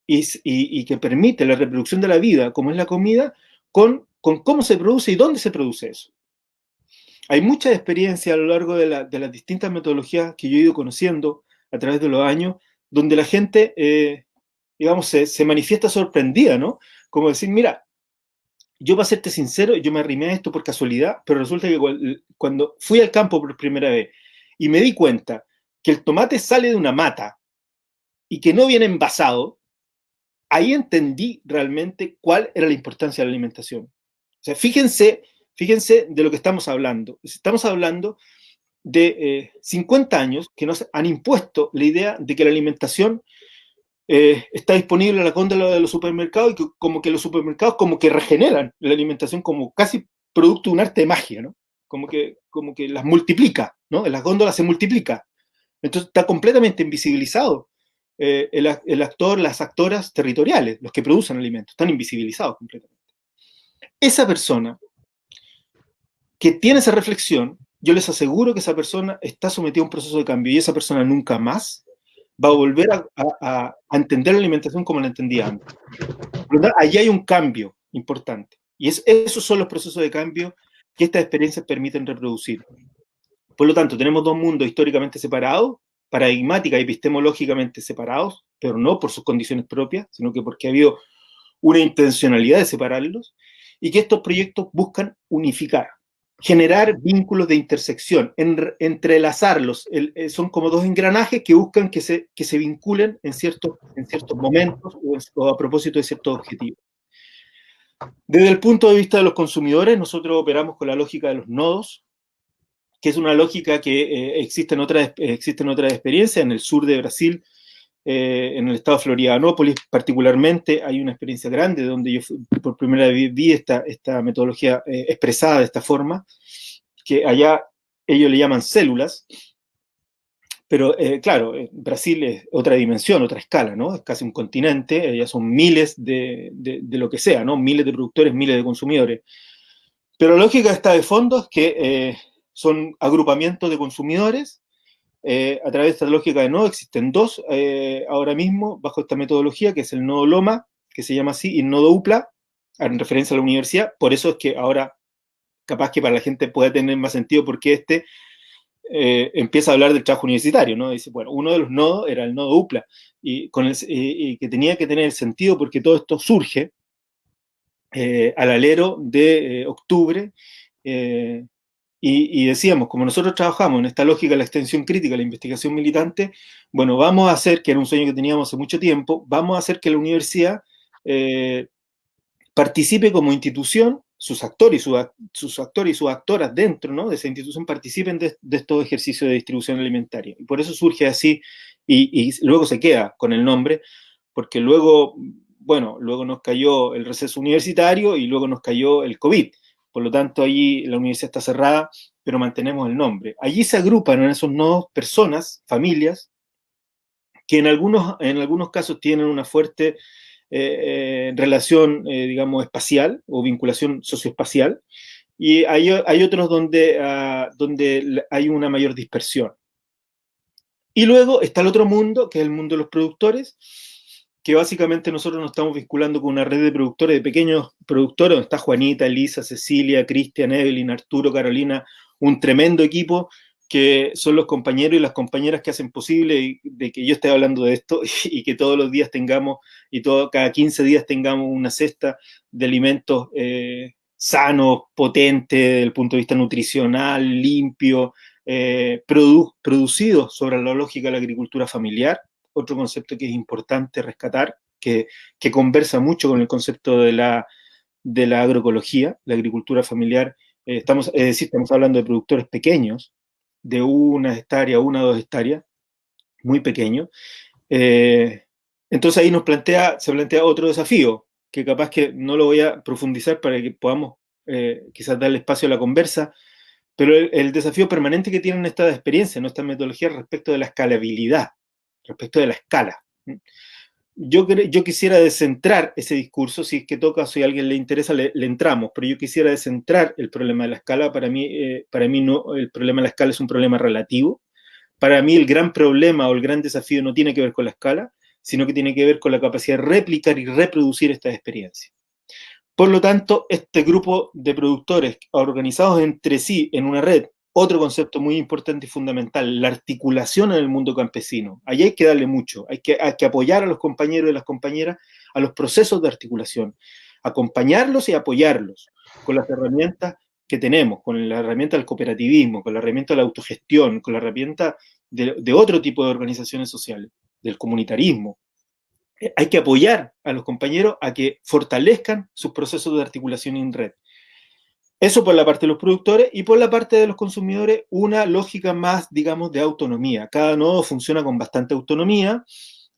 y que permite la reproducción de la vida, como es la comida, con cómo se produce y dónde se produce eso. Hay mucha experiencia a lo largo de las distintas metodologías que yo he ido conociendo a través de los años, donde la gente, digamos, se manifiesta sorprendida, ¿no? Como decir, mira, yo para serte sincero, yo me arrimé a esto por casualidad, pero resulta que cuando fui al campo por primera vez y me di cuenta que el tomate sale de una mata y que no viene envasado, ahí entendí realmente cuál era la importancia de la alimentación. O sea, fíjense de lo que estamos hablando. Estamos hablando de 50 años que nos han impuesto la idea de que la alimentación está disponible en la góndola de los supermercados y que como que los supermercados como que regeneran la alimentación como casi producto de un arte de magia, ¿no? Como que las multiplica, ¿no? En las góndolas se multiplica. Entonces está completamente invisibilizado. El actor, las actoras territoriales, los que producen alimentos, están invisibilizados completamente. Esa persona que tiene esa reflexión, yo les aseguro que esa persona está sometida a un proceso de cambio y esa persona nunca más va a volver a entender la alimentación como la entendía antes. Allí hay un cambio importante. Y esos son los procesos de cambio que estas experiencias permiten reproducir. Por lo tanto, tenemos dos mundos históricamente separados, paradigmática y epistemológicamente separados, pero no por sus condiciones propias, sino que porque ha habido una intencionalidad de separarlos, y que estos proyectos buscan unificar, generar vínculos de intersección, entrelazarlos. Son como dos engranajes que buscan que se vinculen en ciertos momentos o a propósito de ciertos objetivos. Desde el punto de vista de los consumidores, nosotros operamos con la lógica de los nodos, que es una lógica que existe en otras experiencias. En el sur de Brasil, en el estado de Florianópolis particularmente, hay una experiencia grande donde yo por primera vez vi esta metodología expresada de esta forma, que allá ellos le llaman células, pero claro, Brasil es otra dimensión, otra escala, ¿no? Es casi un continente, ya son miles de lo que sea, ¿no? Miles de productores, miles de consumidores. Pero la lógica está de fondo es que son agrupamientos de consumidores. A través de esta lógica de nodo existen dos ahora mismo bajo esta metodología, que es el nodo Loma, que se llama así, y el nodo UPLA, en referencia a la universidad. Por eso es que ahora, capaz que para la gente puede tener más sentido porque empieza a hablar del trabajo universitario, ¿no? Dice, bueno, uno de los nodos era el nodo UPLA, y que tenía que tener sentido porque todo esto surge al alero de octubre, y decíamos, como nosotros trabajamos en esta lógica de la extensión crítica, la investigación militante, bueno, vamos a hacer, que era un sueño que teníamos hace mucho tiempo, vamos a hacer que la universidad participe como institución, sus actores y sus actoras dentro, ¿no?, de esa institución participen de estos ejercicios de distribución alimentaria. Y por eso surge así, y luego se queda con el nombre, porque luego nos cayó el receso universitario y luego nos cayó el COVID. Por lo tanto, allí la universidad está cerrada, pero mantenemos el nombre. Allí se agrupan en esos nodos personas, familias, que en algunos casos tienen una fuerte relación, digamos, espacial o vinculación socioespacial, y hay otros donde hay una mayor dispersión. Y luego está el otro mundo, que es el mundo de los productores, que básicamente nosotros nos estamos vinculando con una red de productores, de pequeños productores, donde está Juanita, Elisa, Cecilia, Cristian, Evelyn, Arturo, Carolina, un tremendo equipo que son los compañeros y las compañeras que hacen posible de que yo esté hablando de esto y que todos los días tengamos, cada 15 días tengamos una cesta de alimentos sanos, potentes, desde el punto de vista nutricional, limpio, producidos sobre la lógica de la agricultura familiar. Otro concepto que es importante rescatar, que conversa mucho con el concepto de la agroecología, la agricultura familiar. Estamos hablando de productores pequeños, de 1 hectárea, 1 o 2 hectáreas, muy pequeño. Entonces ahí se plantea otro desafío, que capaz que no lo voy a profundizar para que podamos quizás darle espacio a la conversa, pero el desafío permanente que tienen estas experiencias, nuestras metodologías respecto de la escalabilidad, respecto de la escala. Yo quisiera descentrar ese discurso, si es que toca, si a alguien le interesa, le entramos, pero yo quisiera descentrar el problema de la escala. Para mí no, el problema de la escala es un problema relativo. Para mí el gran problema o el gran desafío no tiene que ver con la escala, sino que tiene que ver con la capacidad de replicar y reproducir estas experiencias. Por lo tanto, este grupo de productores organizados entre sí en una red, otro concepto muy importante y fundamental, la articulación en el mundo campesino. Allí hay que darle mucho, hay que apoyar a los compañeros y las compañeras a los procesos de articulación, acompañarlos y apoyarlos con las herramientas que tenemos, con la herramienta del cooperativismo, con la herramienta de la autogestión, con la herramienta de otro tipo de organizaciones sociales, del comunitarismo. Hay que apoyar a los compañeros a que fortalezcan sus procesos de articulación en red. Eso por la parte de los productores, y por la parte de los consumidores, una lógica más, digamos, de autonomía. Cada nodo funciona con bastante autonomía,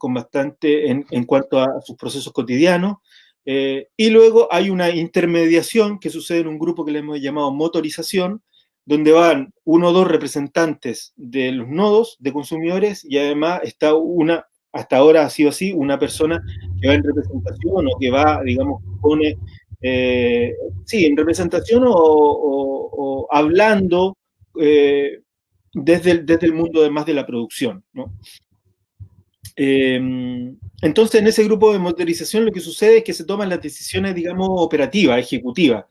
en cuanto a sus procesos cotidianos, y luego hay una intermediación que sucede en un grupo que le hemos llamado motorización, donde van 1 o 2 representantes de los nodos de consumidores, y además está hasta ahora ha sido así, una persona que va en representación o que va, digamos, pone, sí, en representación o hablando desde el mundo más de la producción, ¿no? Entonces, en ese grupo de motorización lo que sucede es que se toman las decisiones, digamos, operativas, ejecutivas.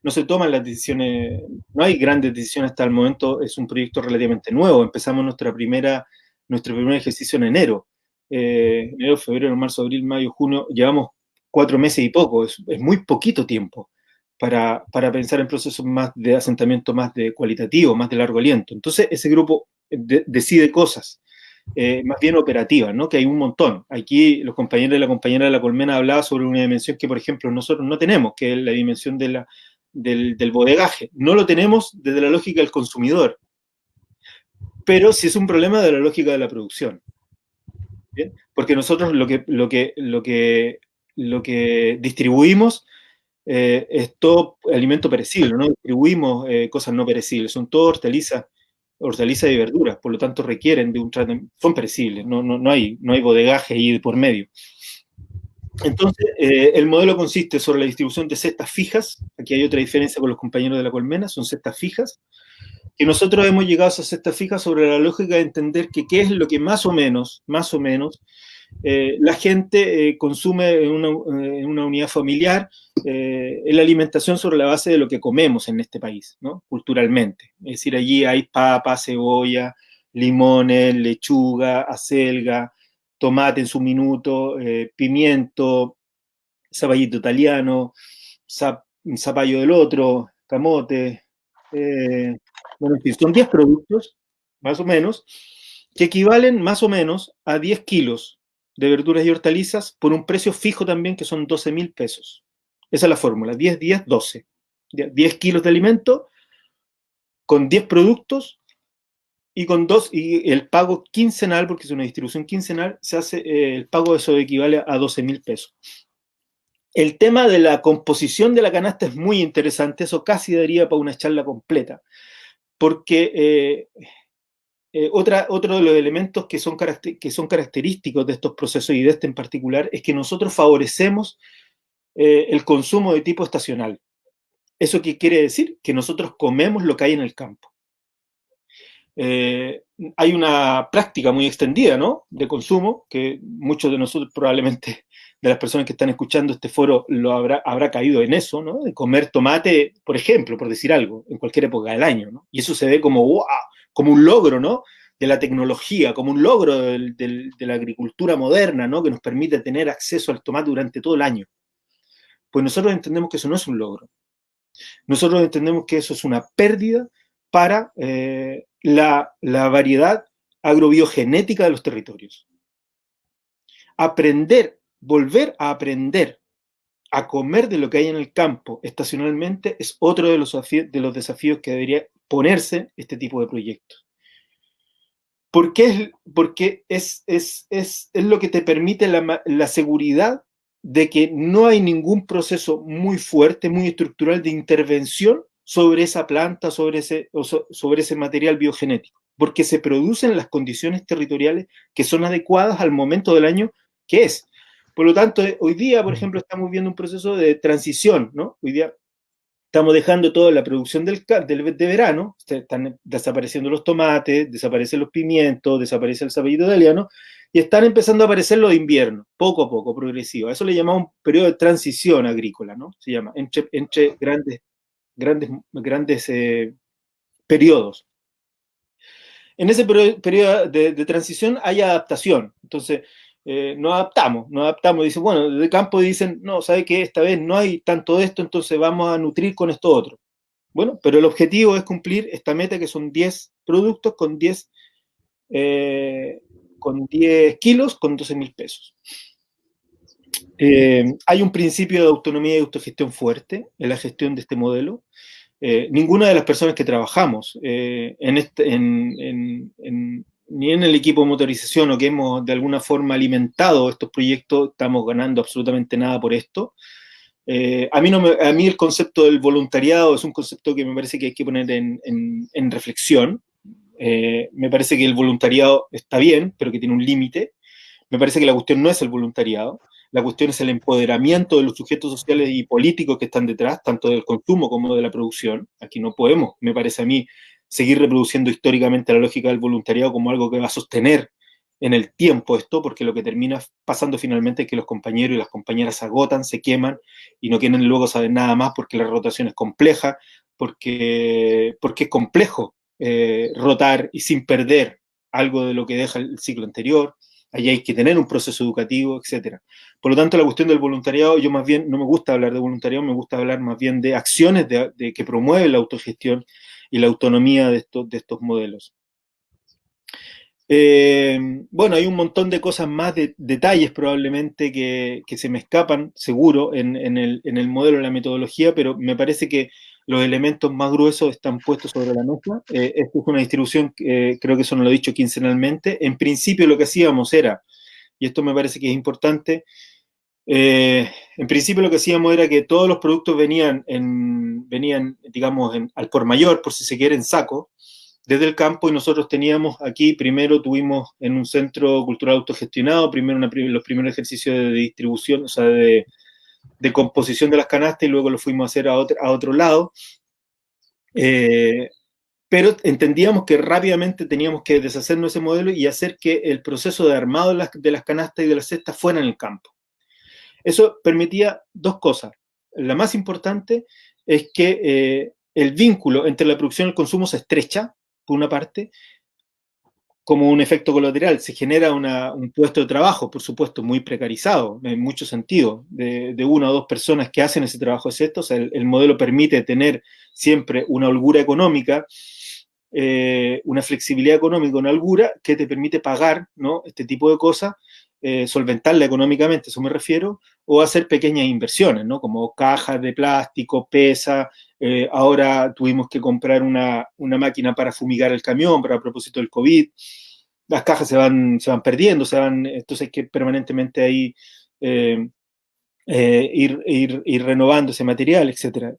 No se toman las decisiones, no hay grandes decisiones hasta el momento, es un proyecto relativamente nuevo. Empezamos nuestro primer ejercicio en enero. Enero, febrero, marzo, abril, mayo, junio, llevamos 4 meses y poco, es muy poquito tiempo para pensar en procesos más de asentamiento, más de cualitativo, más de largo aliento. Entonces, ese grupo decide cosas. Más bien operativas, ¿no? Que hay un montón. Aquí los compañeros y la compañera de la colmena hablaban sobre una dimensión que, por ejemplo, nosotros no tenemos, que es la dimensión del bodegaje. No lo tenemos desde la lógica del consumidor, pero sí es un problema de la lógica de la producción. ¿Bien? Porque nosotros lo que distribuimos es todo alimento perecible, no distribuimos cosas no perecibles, son todo hortalizas y verduras, por lo tanto requieren de un tratamiento, son perecibles, no hay bodegaje ahí por medio. Entonces, el modelo consiste sobre la distribución de cestas fijas. Aquí hay otra diferencia con los compañeros de la colmena, son cestas fijas, que nosotros hemos llegado a esas cestas fijas sobre la lógica de entender que qué es lo que más o menos, la gente consume en una unidad familiar, en la alimentación sobre la base de lo que comemos en este país, ¿no? Culturalmente. Es decir, allí hay papa, cebolla, limones, lechuga, acelga, tomate en su minuto, pimiento, zapallito italiano, zapallo del otro, camote. Bueno, en fin, son 10 productos, más o menos, que equivalen más o menos a 10 kilos de verduras y hortalizas por un precio fijo también, que son 12.000 pesos. Esa es la fórmula, 10 días, 12. 10 kilos de alimento con 10 productos y el pago quincenal, porque es una distribución quincenal, se hace, el pago de eso equivale a 12.000 pesos. El tema de la composición de la canasta es muy interesante, eso casi daría para una charla completa, porque otro de los elementos que son característicos de estos procesos y de este en particular es que nosotros favorecemos el consumo de tipo estacional. ¿Eso qué quiere decir? Que nosotros comemos lo que hay en el campo. Hay una práctica muy extendida, ¿no?, de consumo, que muchos de nosotros probablemente, de las personas que están escuchando este foro, habrá caído en eso, ¿no?, de comer tomate, por ejemplo, por decir algo, en cualquier época del año, ¿no? Y eso se ve como, wow, como un logro, ¿no?, de la tecnología, como un logro de la agricultura moderna, ¿no?, que nos permite tener acceso al tomate durante todo el año. Pues nosotros entendemos que eso no es un logro. Nosotros entendemos que eso es una pérdida para la variedad agrobiogenética de los territorios. Volver a aprender a comer de lo que hay en el campo estacionalmente es otro de los desafíos que debería ponerse este tipo de proyectos. Porque es lo que te permite la seguridad de que no hay ningún proceso muy fuerte, muy estructural de intervención sobre esa planta, sobre ese material biogenético, porque se producen las condiciones territoriales que son adecuadas al momento del año que es. Por lo tanto, hoy día, por ejemplo, estamos viendo un proceso de transición, ¿no? Hoy día estamos dejando toda la producción de verano, están desapareciendo los tomates, desaparecen los pimientos, desaparece el zapallito italiano, y están empezando a aparecer los de invierno, poco a poco, progresivo. A eso le llamamos un periodo de transición agrícola, ¿no? Se llama, entre grandes periodos. En ese periodo de transición hay adaptación. Entonces, nos adaptamos. Dicen, bueno, desde el campo dicen, no, ¿sabe qué? Esta vez no hay tanto de esto, entonces vamos a nutrir con esto otro. Bueno, pero el objetivo es cumplir esta meta que son 10 productos con 10 kilos con 12.000 pesos. Hay un principio de autonomía y autogestión fuerte en la gestión de este modelo. Ninguna de las personas que trabajamos ni en el equipo de motorización o que hemos de alguna forma alimentado estos proyectos estamos ganando absolutamente nada por esto. A mí el concepto del voluntariado es un concepto que me parece que hay que poner en reflexión. Me parece que el voluntariado está bien, pero que tiene un límite. Me parece que la cuestión no es el voluntariado, la cuestión es el empoderamiento de los sujetos sociales y políticos que están detrás, tanto del consumo como de la producción. Aquí no podemos, me parece a mí, seguir reproduciendo históricamente la lógica del voluntariado como algo que va a sostener en el tiempo esto, porque lo que termina pasando finalmente es que los compañeros y las compañeras se agotan, se queman y no quieren luego saber nada más porque la rotación es compleja, porque es complejo rotar y sin perder algo de lo que deja el ciclo anterior. Allí hay que tener un proceso educativo, etc. Por lo tanto, la cuestión del voluntariado, yo más bien no me gusta hablar de voluntariado, me gusta hablar más bien de acciones que promueven la autogestión y la autonomía de estos modelos. Bueno, hay un montón de cosas más, detalles probablemente que se me escapan, seguro, en el modelo, en la metodología, pero me parece que los elementos más gruesos están puestos sobre la mesa. Esta es una distribución, creo que eso no lo he dicho quincenalmente. En principio lo que hacíamos era, y esto me parece que es importante, en principio lo que hacíamos era que todos los productos venían digamos, al por mayor, por si se quiere, en saco, desde el campo, y nosotros teníamos aquí, primero tuvimos en un centro cultural autogestionado, los primeros ejercicios de distribución, o sea, de composición de las canastas, y luego lo fuimos a hacer a otro lado. Pero entendíamos que rápidamente teníamos que deshacernos de ese modelo y hacer que el proceso de armado de las canastas y de las cestas fuera en el campo. Eso permitía dos cosas. La más importante es que el vínculo entre la producción y el consumo se estrecha, por una parte, como un efecto colateral. Se genera un puesto de trabajo, por supuesto, muy precarizado, en muchos sentidos, de una o dos personas que hacen ese trabajo excepto. O sea, el modelo permite tener siempre una holgura económica, una flexibilidad económica, una holgura que te permite pagar, ¿no?, este tipo de cosas, solventarla económicamente, eso me refiero, o hacer pequeñas inversiones, ¿no?, como cajas de plástico, pesa. Ahora tuvimos que comprar una máquina para fumigar el camión, a propósito del COVID. Las cajas se van perdiendo, entonces hay que permanentemente ahí ir renovando ese material, etc.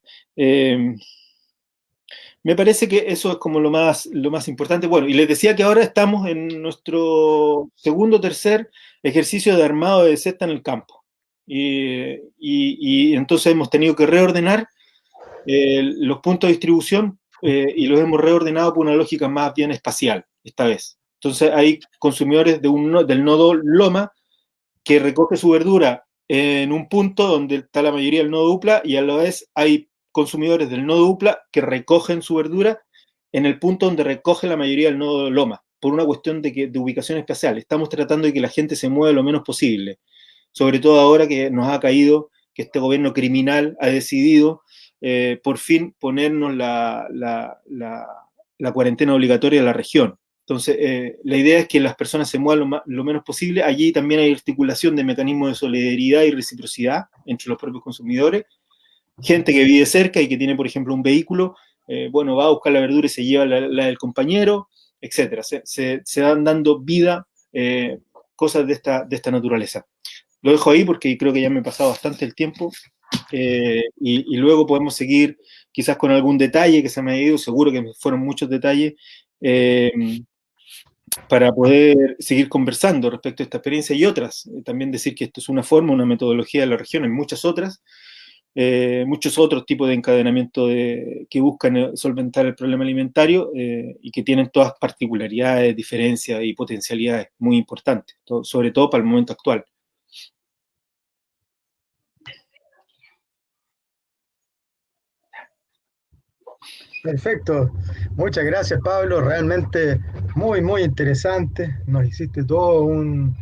Me parece que eso es como lo más importante. Bueno, y les decía que ahora estamos en nuestro segundo o tercer ejercicio de armado de cesta en el campo. Y entonces hemos tenido que reordenar los puntos de distribución y los hemos reordenado por una lógica más bien espacial, esta vez. Entonces hay consumidores del nodo Loma que recoge su verdura en un punto donde está la mayoría del nodo Upla, y a la vez hay consumidores del nodo Upla que recogen su verdura en el punto donde recoge la mayoría del nodo Loma, por una cuestión de ubicación espacial. Estamos tratando de que la gente se mueva lo menos posible, sobre todo ahora que nos ha caído que este gobierno criminal ha decidido por fin ponernos la cuarentena obligatoria en la región. Entonces, la idea es que las personas se muevan lo menos posible. Allí también hay articulación de mecanismos de solidaridad y reciprocidad entre los propios consumidores. Gente que vive cerca y que tiene, por ejemplo, un vehículo, bueno, va a buscar la verdura y se lleva la del compañero. etc. Se van dando vida cosas de esta naturaleza. Lo dejo ahí porque creo que ya me he pasado bastante el tiempo, y luego podemos seguir quizás con algún detalle que se me ha ido, seguro que fueron muchos detalles, para poder seguir conversando respecto a esta experiencia y otras. También decir que esto es una forma, una metodología de la región, en muchas otras, muchos otros tipos de encadenamiento que buscan solventar el problema alimentario, y que tienen todas particularidades, diferencias y potencialidades muy importantes, sobre todo para el momento actual. Perfecto. Muchas gracias, Pablo. Realmente muy, muy interesante. Nos hiciste todo un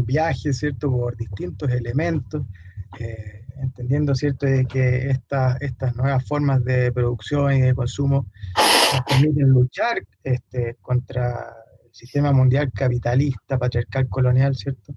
viaje, ¿cierto?, por distintos elementos, entendiendo, ¿cierto?, de que estas nuevas formas de producción y de consumo nos permiten luchar contra el sistema mundial capitalista, patriarcal, colonial, ¿cierto?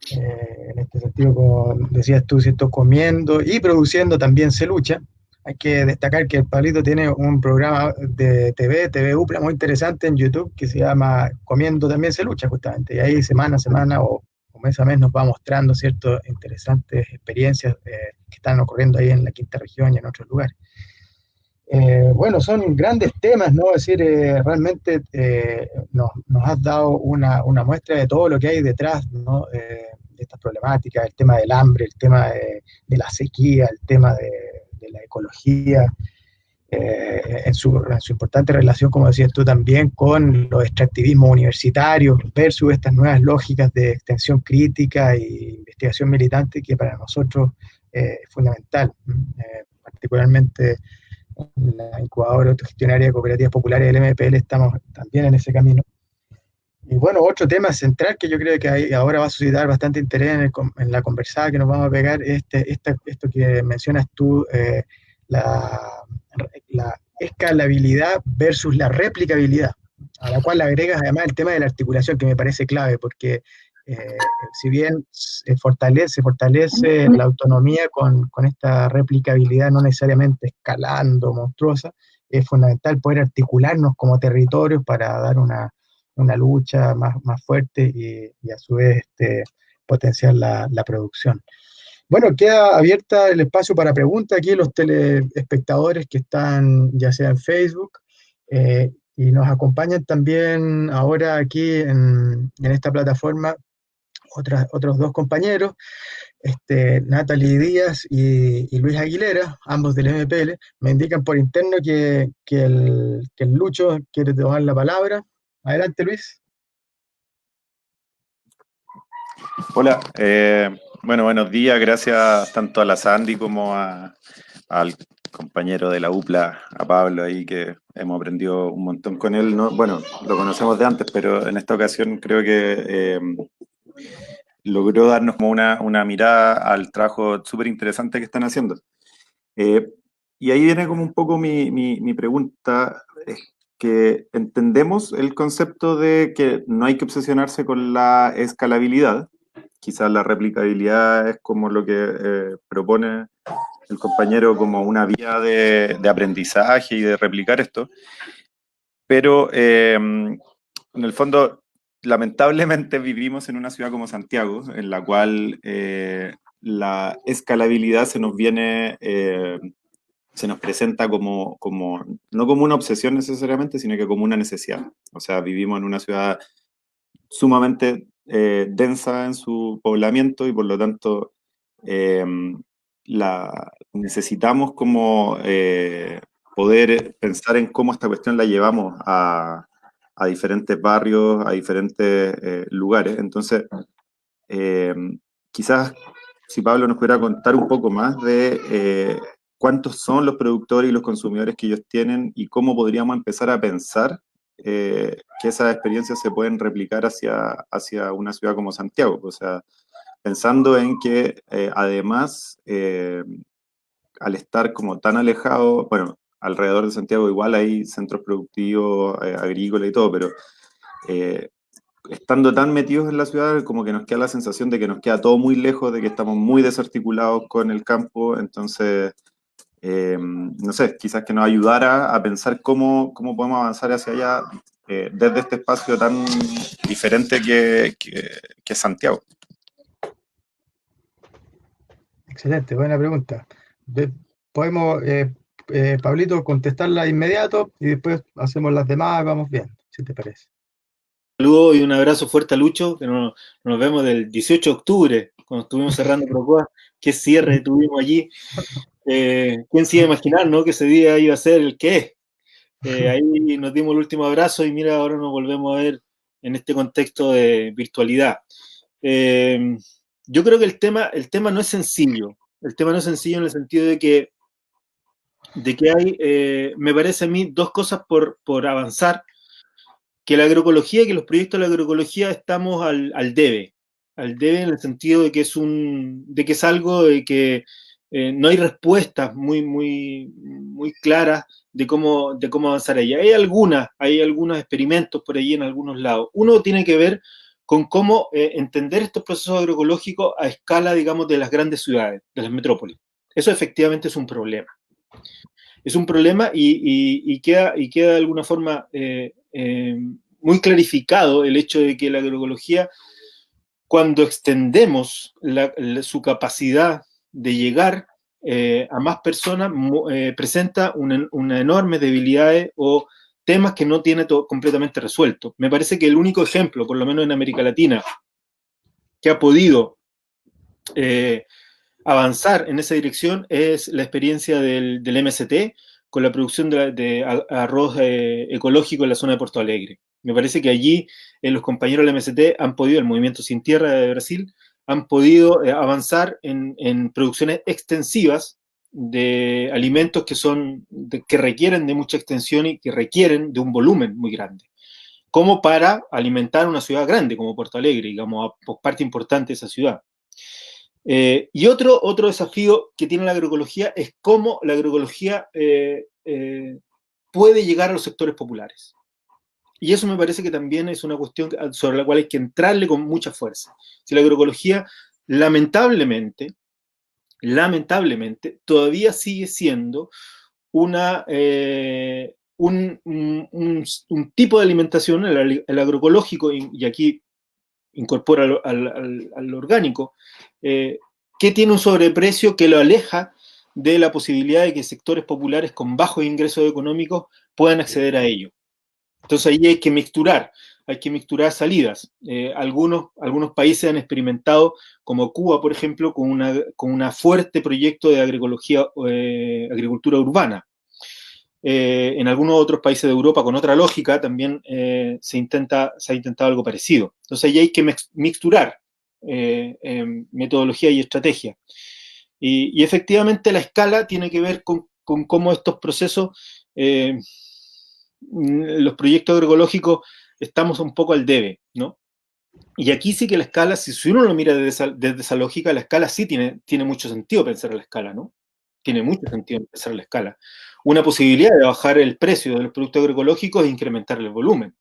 En este sentido, como decías tú, ¿cierto?, comiendo y produciendo también se lucha. Hay que destacar que el Pablito tiene un programa de TV UPLA, muy interesante en YouTube, que se llama Comiendo también se lucha, justamente. Y ahí semana a semana o mes a mes nos va mostrando, ¿cierto?, interesantes experiencias que están ocurriendo ahí en la quinta región y en otros lugares. Bueno, son grandes temas, ¿no? Es decir, realmente nos has dado una muestra de todo lo que hay detrás, ¿no? De estas problemáticas, el tema del hambre, el tema de la sequía, el tema de la ecología, en su importante relación, como decías tú también, con los extractivismos universitarios versus estas nuevas lógicas de extensión crítica e investigación militante que para nosotros es fundamental, particularmente en la incubadora autogestionaria de cooperativas populares del MPL estamos también en ese camino. Y bueno, otro tema central que yo creo que ahora va a suscitar bastante interés en la conversada que nos vamos a pegar es esto que mencionas tú, la escalabilidad versus la replicabilidad, a la cual agregas además el tema de la articulación, que me parece clave, porque si bien fortalece la autonomía con esta replicabilidad, no necesariamente escalando monstruosa, es fundamental poder articularnos como territorios para dar una lucha más fuerte y a su vez potenciar la producción. Bueno, queda abierta el espacio para preguntas aquí los telespectadores que están ya sea en Facebook, y nos acompañan también ahora aquí en esta plataforma otros dos compañeros, Natalie Díaz y Luis Aguilera, ambos del MPL. Me indican por interno que el Lucho quiere tomar la palabra. Adelante, Luis. Hola, bueno, buenos días, gracias tanto a la Sandy como al compañero de la UPLA, a Pablo, ahí que hemos aprendido un montón con él, ¿no? Bueno, lo conocemos de antes, pero en esta ocasión creo que logró darnos como una mirada al trabajo súper interesante que están haciendo. Y ahí viene como un poco mi pregunta, es que entendemos el concepto de que no hay que obsesionarse con la escalabilidad. Quizás la replicabilidad es como lo que propone el compañero como una vía de aprendizaje y de replicar esto. Pero en el fondo, lamentablemente vivimos en una ciudad como Santiago, en la cual la escalabilidad se nos viene, se nos presenta no como una obsesión necesariamente, sino que como una necesidad. O sea, vivimos en una ciudad sumamente densa en su poblamiento y por lo tanto necesitamos como poder pensar en cómo esta cuestión la llevamos a diferentes barrios, a diferentes lugares. Entonces, quizás si Pablo nos pudiera contar un poco más de cuántos son los productores y los consumidores que ellos tienen y cómo podríamos empezar a pensar que esas experiencias se pueden replicar hacia una ciudad como Santiago. O sea, pensando en que además, al estar como tan alejado, bueno, alrededor de Santiago igual hay centros productivos, agrícolas y todo, pero estando tan metidos en la ciudad, como que nos queda la sensación de que nos queda todo muy lejos, de que estamos muy desarticulados con el campo, entonces, no sé, quizás que nos ayudara a pensar cómo podemos avanzar hacia allá desde este espacio tan diferente que es Santiago. Excelente, buena pregunta. Podemos, Pablito, contestarla de inmediato y después hacemos las demás, vamos bien, si te parece. Un saludo y un abrazo fuerte a Lucho, que nos vemos del 18 de octubre, cuando estuvimos cerrando Procoa. Qué cierre tuvimos allí. ¿Quién se iba a imaginar, no, que ese día iba a ser el que es? Ahí nos dimos el último abrazo y mira, ahora nos volvemos a ver en este contexto de virtualidad. Yo creo que el tema no es sencillo. El tema no es sencillo en el sentido de que hay, me parece a mí, dos cosas por avanzar. Que la agroecología, que los proyectos de la agroecología estamos al debe en el sentido de que es algo de que no hay respuestas muy claras de cómo avanzar allá. Hay algunos experimentos por ahí en algunos lados. Uno tiene que ver con cómo entender estos procesos agroecológicos a escala, digamos, de las grandes ciudades, de las metrópolis. Eso efectivamente es un problema. Es un problema y queda de alguna forma muy clarificado el hecho de que la agroecología, cuando extendemos su capacidad de llegar a más personas, presenta una enorme debilidades o temas que no tiene completamente resueltos. Me parece que el único ejemplo, por lo menos en América Latina, que ha podido avanzar en esa dirección es la experiencia del MST con la producción de arroz ecológico en la zona de Porto Alegre. Me parece que allí los compañeros del MST han podido, el Movimiento Sin Tierra de Brasil, han podido avanzar en producciones extensivas de alimentos que requieren de mucha extensión y que requieren de un volumen muy grande, como para alimentar una ciudad grande como Porto Alegre, digamos, parte importante de esa ciudad. Y otro desafío que tiene la agroecología es cómo la agroecología puede llegar a los sectores populares. Y eso me parece que también es una cuestión sobre la cual hay que entrarle con mucha fuerza. Si la agroecología, lamentablemente, todavía sigue siendo un tipo de alimentación, el agroecológico, y aquí incorpora al orgánico, que tiene un sobreprecio que lo aleja de la posibilidad de que sectores populares con bajos ingresos económicos puedan acceder a ello. Entonces ahí hay que mixturar salidas. Algunos países han experimentado, como Cuba, por ejemplo, con una fuerte proyecto de agricultura urbana. En algunos otros países de Europa, con otra lógica, también se ha intentado algo parecido. Entonces ahí hay que mixturar metodología y estrategia. Y efectivamente la escala tiene que ver con cómo estos procesos, los proyectos agroecológicos, estamos un poco al debe, ¿no? Y aquí sí que la escala, si uno lo mira desde esa lógica, la escala sí tiene mucho sentido pensar en la escala, ¿no? Tiene mucho sentido pensar en la escala. Una posibilidad de bajar el precio de los productos agroecológicos e incrementar el volumen.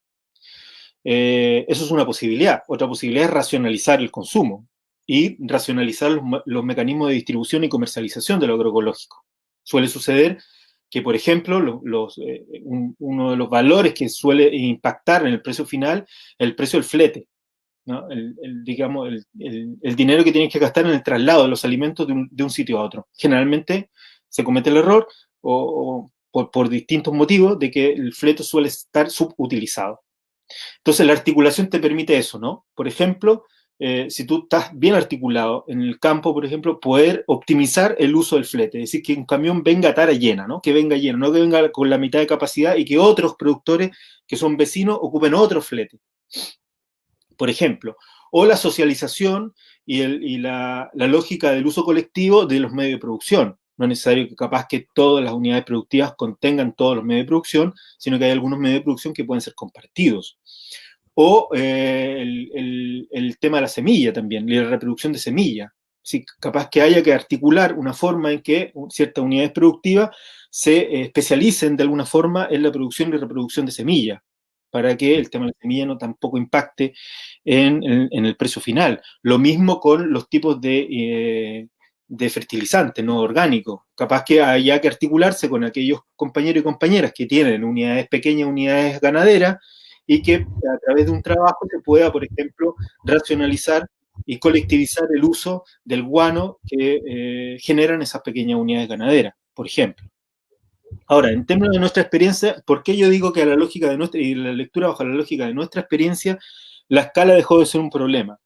Eso es una posibilidad. Otra posibilidad es racionalizar el consumo y racionalizar los mecanismos de distribución y comercialización de lo agroecológico. Suele suceder que, por ejemplo, uno de los valores que suele impactar en el precio final es el precio del flete, ¿no? Digamos, el dinero que tienes que gastar en el traslado de los alimentos de un sitio a otro. Generalmente se comete el error por distintos motivos de que el flete suele estar subutilizado. Entonces la articulación te permite eso, ¿no? Por ejemplo, si tú estás bien articulado en el campo, por ejemplo, poder optimizar el uso del flete, es decir, que un camión venga a tara llena, ¿no? Que venga lleno, no que venga con la mitad de capacidad y que otros productores que son vecinos ocupen otro flete, por ejemplo. O la socialización y la lógica del uso colectivo de los medios de producción. No es necesario que capaz que todas las unidades productivas contengan todos los medios de producción, sino que hay algunos medios de producción que pueden ser compartidos. O el tema de la semilla también, la reproducción de semilla. Sí, capaz que haya que articular una forma en que ciertas unidades productivas se especialicen de alguna forma en la producción y reproducción de semilla, para que el tema de la semilla no tampoco impacte en el precio final. Lo mismo con los tipos de fertilizantes no orgánicos. Capaz que haya que articularse con aquellos compañeros y compañeras que tienen unidades pequeñas, unidades ganaderas, y que a través de un trabajo se pueda, por ejemplo, racionalizar y colectivizar el uso del guano que generan esas pequeñas unidades ganaderas, por ejemplo. Ahora, en términos de nuestra experiencia, ¿por qué yo digo que a la lógica de nuestra, y la lectura bajo la lógica de nuestra experiencia, la escala dejó de ser un problema?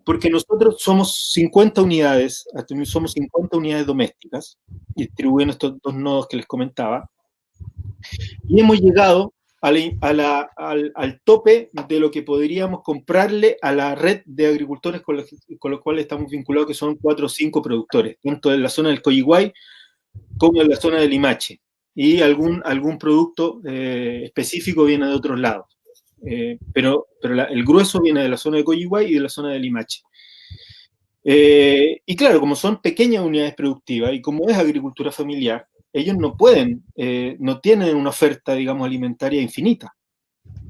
Porque nosotros somos 50 unidades, somos 50 unidades domésticas, distribuidas en estos dos nodos que les comentaba, y hemos llegado al tope de lo que podríamos comprarle a la red de agricultores con los cuales estamos vinculados, que son 4 o 5 productores, tanto en la zona del Coyihuay como en la zona del Limache, y algún producto específico viene de otros lados. Pero el grueso viene de la zona de Coyihuay y de la zona del Limache. Y claro, como son pequeñas unidades productivas y como es agricultura familiar, ellos no pueden, no tienen una oferta, digamos, alimentaria infinita,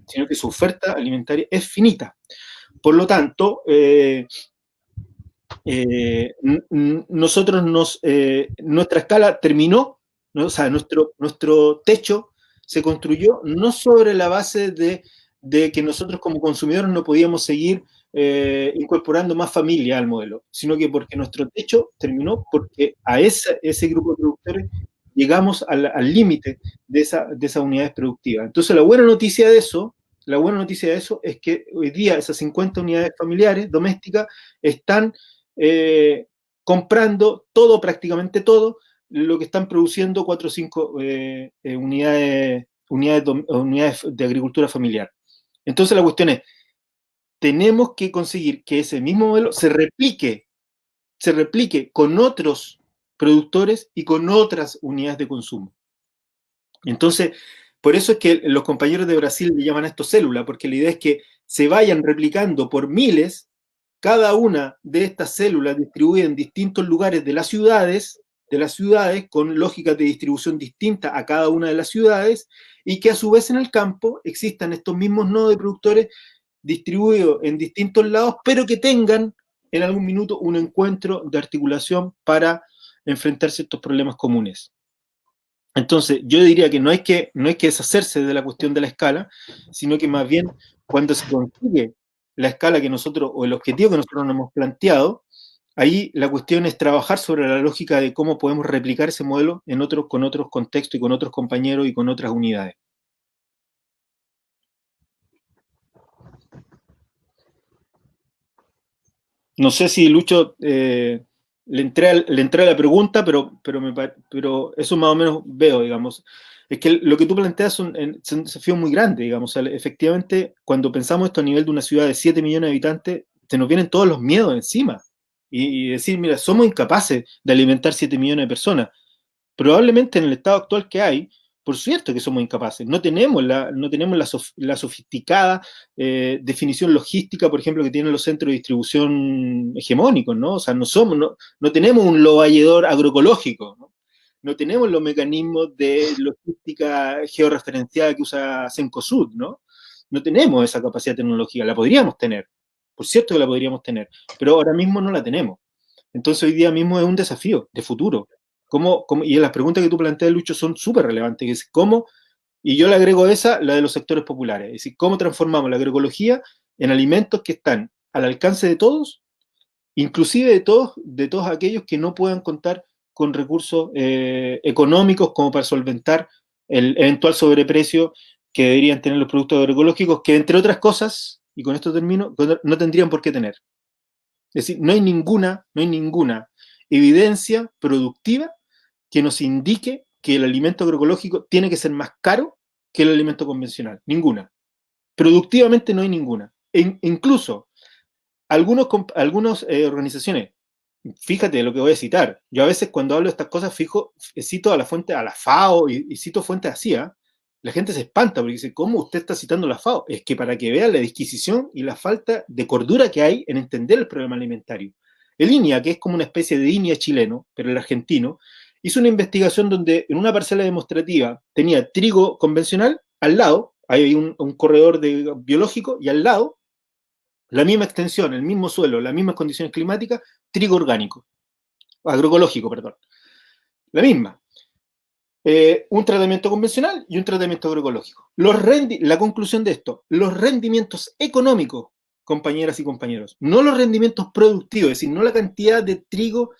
sino que su oferta alimentaria es finita. Por lo tanto, nosotros nuestra escala terminó, ¿no? O sea, nuestro techo se construyó no sobre la base de que nosotros como consumidores no podíamos seguir incorporando más familia al modelo, sino que porque nuestro techo terminó porque a ese grupo de productores llegamos al límite de esas unidades productivas. Entonces, la buena noticia de eso es que hoy día esas 50 unidades familiares domésticas están comprando todo, prácticamente todo, lo que están produciendo 4 o 5 unidades de agricultura familiar. Entonces la cuestión es, tenemos que conseguir que ese mismo modelo se replique con otros productores y con otras unidades de consumo. Entonces, por eso es que los compañeros de Brasil le llaman a esto célula, porque la idea es que se vayan replicando por miles cada una de estas células distribuidas en distintos lugares de las ciudades, con lógicas de distribución distintas a cada una de las ciudades, y que a su vez en el campo existan estos mismos nodos de productores distribuidos en distintos lados, pero que tengan en algún minuto un encuentro de articulación para enfrentar ciertos problemas comunes. Entonces, yo diría que no hay que deshacerse de la cuestión de la escala, sino que más bien cuando se consigue la escala que nosotros, o el objetivo que nosotros nos hemos planteado, ahí la cuestión es trabajar sobre la lógica de cómo podemos replicar ese modelo con otros contextos y con otros compañeros y con otras unidades. No sé si Lucho le entré a la pregunta, pero eso más o menos veo, digamos. Es que lo que tú planteas son desafíos muy grandes, digamos. O sea, efectivamente, cuando pensamos esto a nivel de una ciudad de 7 millones de habitantes, se nos vienen todos los miedos encima. Y decir, mira, somos incapaces de alimentar 7 millones de personas. Probablemente en el estado actual que hay, por cierto que somos incapaces. No tenemos la sofisticada definición logística, por ejemplo, que tienen los centros de distribución hegemónicos, ¿no? O sea, no tenemos un loballedor agroecológico, ¿no? No tenemos los mecanismos de logística georreferenciada que usa Cencosud, ¿no? No tenemos esa capacidad tecnológica, la podríamos tener, por cierto que la podríamos tener, pero ahora mismo no la tenemos. Entonces hoy día mismo es un desafío de futuro. Y las preguntas que tú planteas, Lucho, son súper relevantes. Es ¿cómo? Y yo le agrego la de los sectores populares. Es decir, ¿cómo transformamos la agroecología en alimentos que están al alcance de todos, inclusive de todos aquellos que no puedan contar con recursos económicos como para solventar el eventual sobreprecio que deberían tener los productos agroecológicos, que entre otras cosas, y con esto termino, no tendrían por qué tener? Es decir, no hay ninguna evidencia productiva que nos indique que el alimento agroecológico tiene que ser más caro que el alimento convencional. Ninguna. Productivamente no hay ninguna. Incluso algunas organizaciones, fíjate lo que voy a citar, yo a veces cuando hablo de estas cosas cito a la fuente, a la FAO y cito fuentes así, ¿eh? La gente se espanta porque dice, ¿cómo usted está citando la FAO? Es que para que vean la disquisición y la falta de cordura que hay en entender el problema alimentario. El INIA, que es como una especie de INIA chileno, pero el argentino, hizo una investigación donde en una parcela demostrativa tenía trigo convencional, al lado, hay un corredor biológico, y al lado, la misma extensión, el mismo suelo, las mismas condiciones climáticas, trigo orgánico, agroecológico, perdón. La misma. un tratamiento convencional y un tratamiento agroecológico. La conclusión de esto, los rendimientos económicos, compañeras y compañeros, no los rendimientos productivos, es decir, no la cantidad de trigo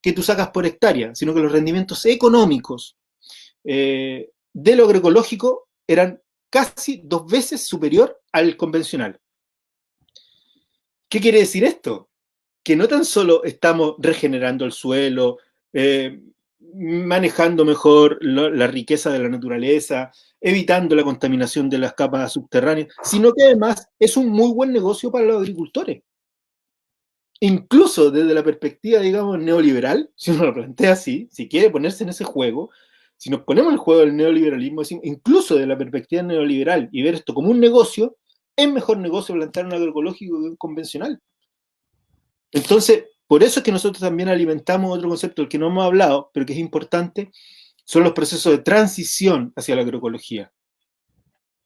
que tú sacas por hectárea, sino que los rendimientos económicos de lo agroecológico eran casi 2 veces superior al convencional. ¿Qué quiere decir esto? Que no tan solo estamos regenerando el suelo, manejando mejor la riqueza de la naturaleza, evitando la contaminación de las capas subterráneas, sino que además es un muy buen negocio para los agricultores. Incluso desde la perspectiva, digamos, neoliberal, si uno lo plantea así, si quiere ponerse en ese juego, si nos ponemos en el juego del neoliberalismo, incluso desde la perspectiva neoliberal y ver esto como un negocio, es mejor negocio plantar un agroecológico que un convencional. Entonces, por eso es que nosotros también alimentamos otro concepto del que no hemos hablado, pero que es importante, son los procesos de transición hacia la agroecología.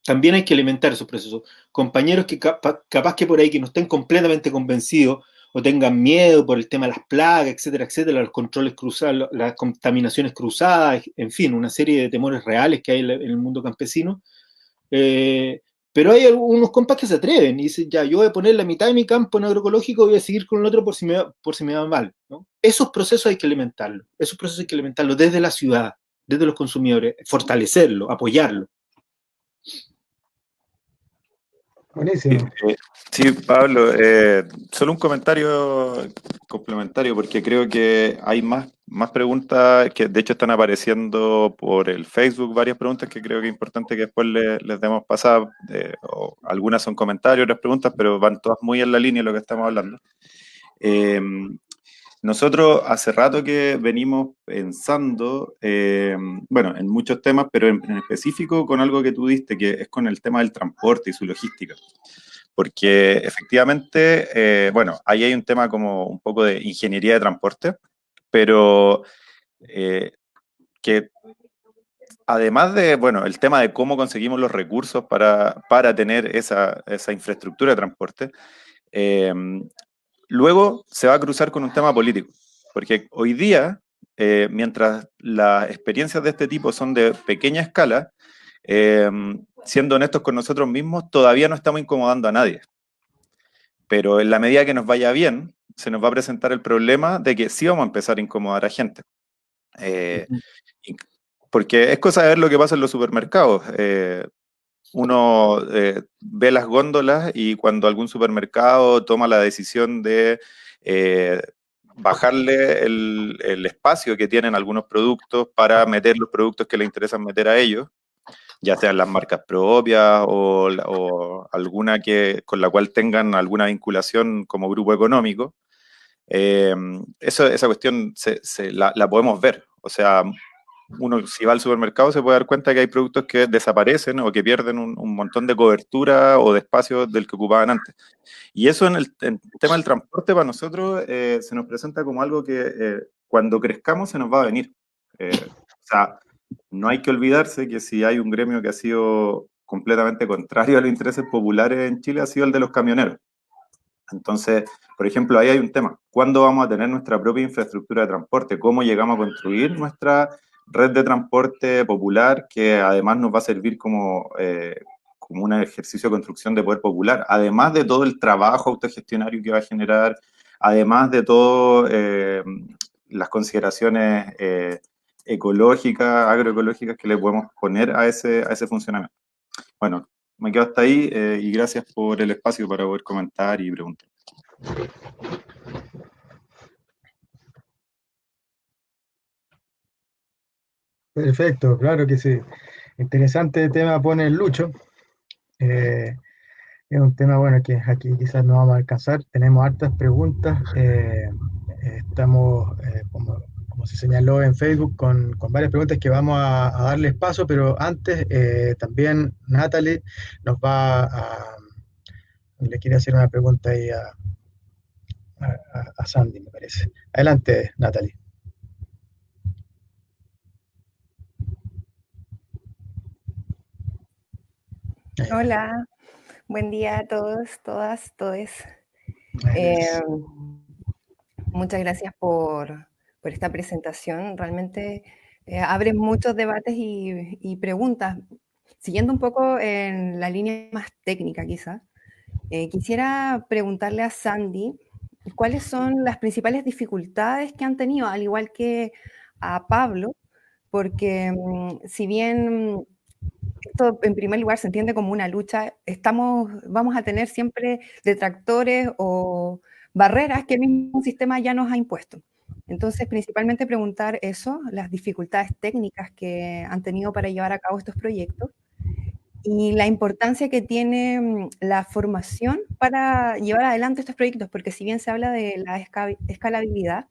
También hay que alimentar esos procesos. Compañeros que capaz que por ahí que no estén completamente convencidos o tengan miedo por el tema de las plagas, etcétera, los controles cruzados, las contaminaciones cruzadas, en fin, una serie de temores reales que hay en el mundo campesino. Pero hay algunos compas que se atreven y dicen, ya, yo voy a poner la mitad de mi campo en agroecológico y voy a seguir con el otro por si me va mal, ¿no? Esos procesos hay que alimentarlos, desde la ciudad, desde los consumidores, fortalecerlo, apoyarlo. Buenísimo. Sí, Pablo, solo un comentario complementario, porque creo que hay más preguntas que de hecho están apareciendo por el Facebook, varias preguntas que creo que es importante que después les demos pasar. Algunas son comentarios, otras preguntas, pero van todas muy en la línea de lo que estamos hablando. Nosotros hace rato que venimos pensando, bueno, en muchos temas, pero en específico con algo que tú diste, que es con el tema del transporte y su logística. Porque efectivamente, bueno, ahí hay un tema como un poco de ingeniería de transporte, pero que además de, bueno, el tema de cómo conseguimos los recursos para tener esa infraestructura de transporte, luego se va a cruzar con un tema político, porque hoy día, mientras las experiencias de este tipo son de pequeña escala, siendo honestos con nosotros mismos, todavía no estamos incomodando a nadie. Pero en la medida que nos vaya bien, se nos va a presentar el problema de que sí vamos a empezar a incomodar a gente. Porque es cosa de ver lo que pasa en los supermercados. Uno ve las góndolas y cuando algún supermercado toma la decisión de bajarle el espacio que tienen algunos productos para meter los productos que les interesan meter a ellos, ya sean las marcas propias o alguna con la cual tengan alguna vinculación como grupo económico, esa cuestión la podemos ver. O sea, uno si va al supermercado se puede dar cuenta que hay productos que desaparecen o que pierden un montón de cobertura o de espacio del que ocupaban antes. Y eso en el tema del transporte para nosotros se nos presenta como algo que cuando crezcamos se nos va a venir. O sea, no hay que olvidarse que si hay un gremio que ha sido completamente contrario a los intereses populares en Chile, ha sido el de los camioneros. Entonces, por ejemplo, ahí hay un tema. ¿Cuándo vamos a tener nuestra propia infraestructura de transporte? ¿Cómo llegamos a construir nuestra red de transporte popular que además nos va a servir como un ejercicio de construcción de poder popular? Además de todo el trabajo autogestionario que va a generar, además de todo las consideraciones ecológicas, agroecológicas que le podemos poner a ese funcionamiento. Bueno, me quedo hasta ahí y gracias por el espacio para poder comentar y preguntar. Perfecto, claro que sí. Interesante tema pone el Lucho. Es un tema, bueno, que aquí quizás no vamos a alcanzar. Tenemos hartas preguntas. Estamos, como se señaló en Facebook, con varias preguntas que vamos a darles paso, pero antes también Natalie nos le quiere hacer una pregunta ahí a Sandy, me parece. Adelante, Natalie. Hola, buen día a todos, todas, todes. Muchas gracias por esta presentación. Realmente abre muchos debates y preguntas. Siguiendo un poco en la línea más técnica quizás, quisiera preguntarle a Sandy cuáles son las principales dificultades que han tenido, al igual que a Pablo, porque si bien esto en primer lugar se entiende como una lucha, vamos a tener siempre detractores o barreras que el mismo sistema ya nos ha impuesto. Entonces, principalmente preguntar eso, las dificultades técnicas que han tenido para llevar a cabo estos proyectos y la importancia que tiene la formación para llevar adelante estos proyectos, porque si bien se habla de la escalabilidad,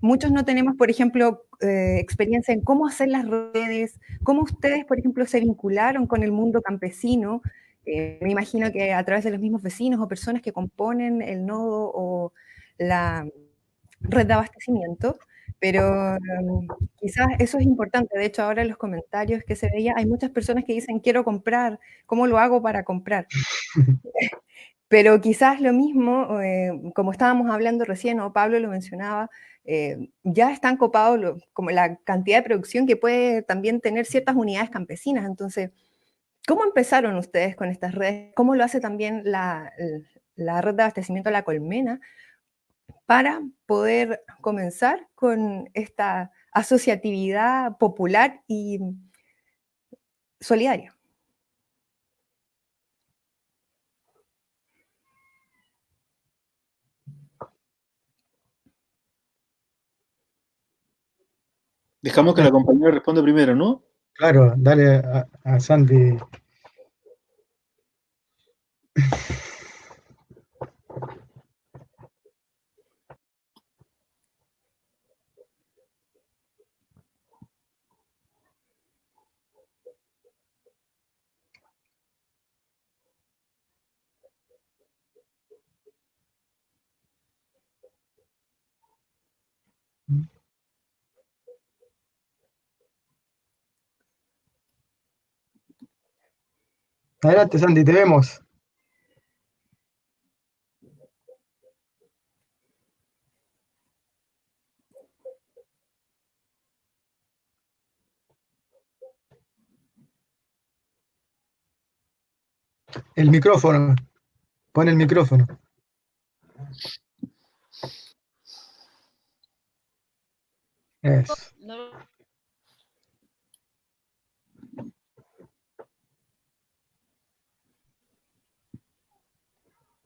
muchos no tenemos, por ejemplo, experiencia en cómo hacer las redes, cómo ustedes, por ejemplo, se vincularon con el mundo campesino. Me imagino que a través de los mismos vecinos o personas que componen el nodo o la red de abastecimiento, pero quizás eso es importante. De hecho, ahora en los comentarios que se veía, hay muchas personas que dicen, quiero comprar, ¿cómo lo hago para comprar? Pero quizás lo mismo, como estábamos hablando recién, o Pablo lo mencionaba, ya están copados como la cantidad de producción que puede también tener ciertas unidades campesinas. Entonces, ¿cómo empezaron ustedes con estas redes? ¿Cómo lo hace también la red de abastecimiento La Colmena para poder comenzar con esta asociatividad popular y solidaria? Dejamos que la compañera responda primero, ¿no? Claro, dale a Sandy. Adelante, Sandy, te vemos. El micrófono, pon el micrófono. Eso. No,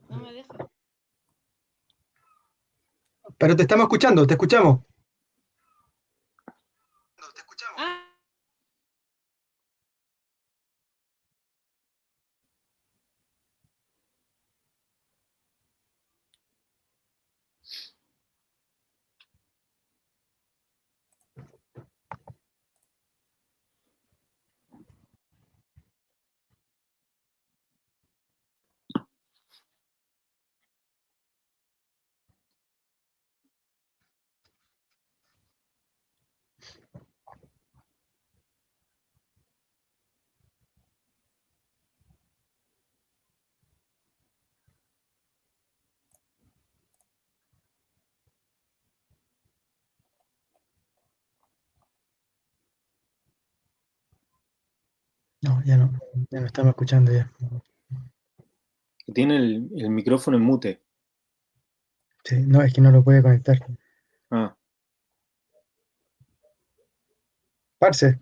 no me deja. Pero te estamos escuchando, te escuchamos. Ah, No, ya no estamos escuchando ya. Tiene el micrófono en mute. Sí, no, es que no lo puede conectar. Ah, Parce,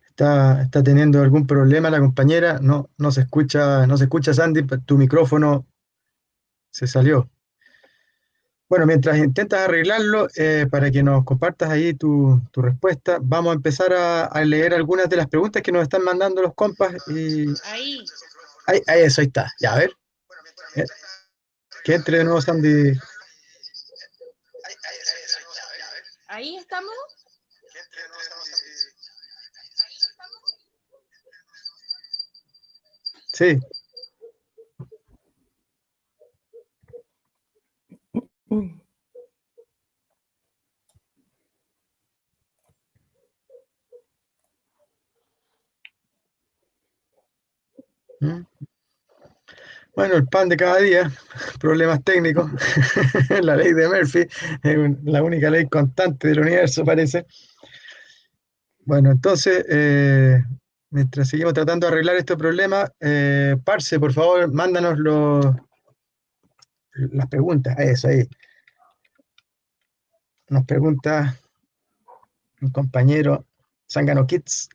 está teniendo algún problema la compañera. No, no se escucha Sandy, tu micrófono se salió. Bueno, mientras intentas arreglarlo, para que nos compartas ahí tu respuesta, vamos a empezar a leer algunas de las preguntas que nos están mandando los compas. ahí. Ahí, eso, ahí está. Ya, a ver. eh, que entre de nuevo Sandy. Ahí estamos. Sí. Mm. ¿Mm? Bueno, el pan de cada día, problemas técnicos, la ley de Murphy, la única ley constante del universo, parece. Bueno, entonces, mientras seguimos tratando de arreglar este problema, Parce, por favor, mándanos las preguntas. Eso ahí. Nos pregunta un compañero, Sangano Kids.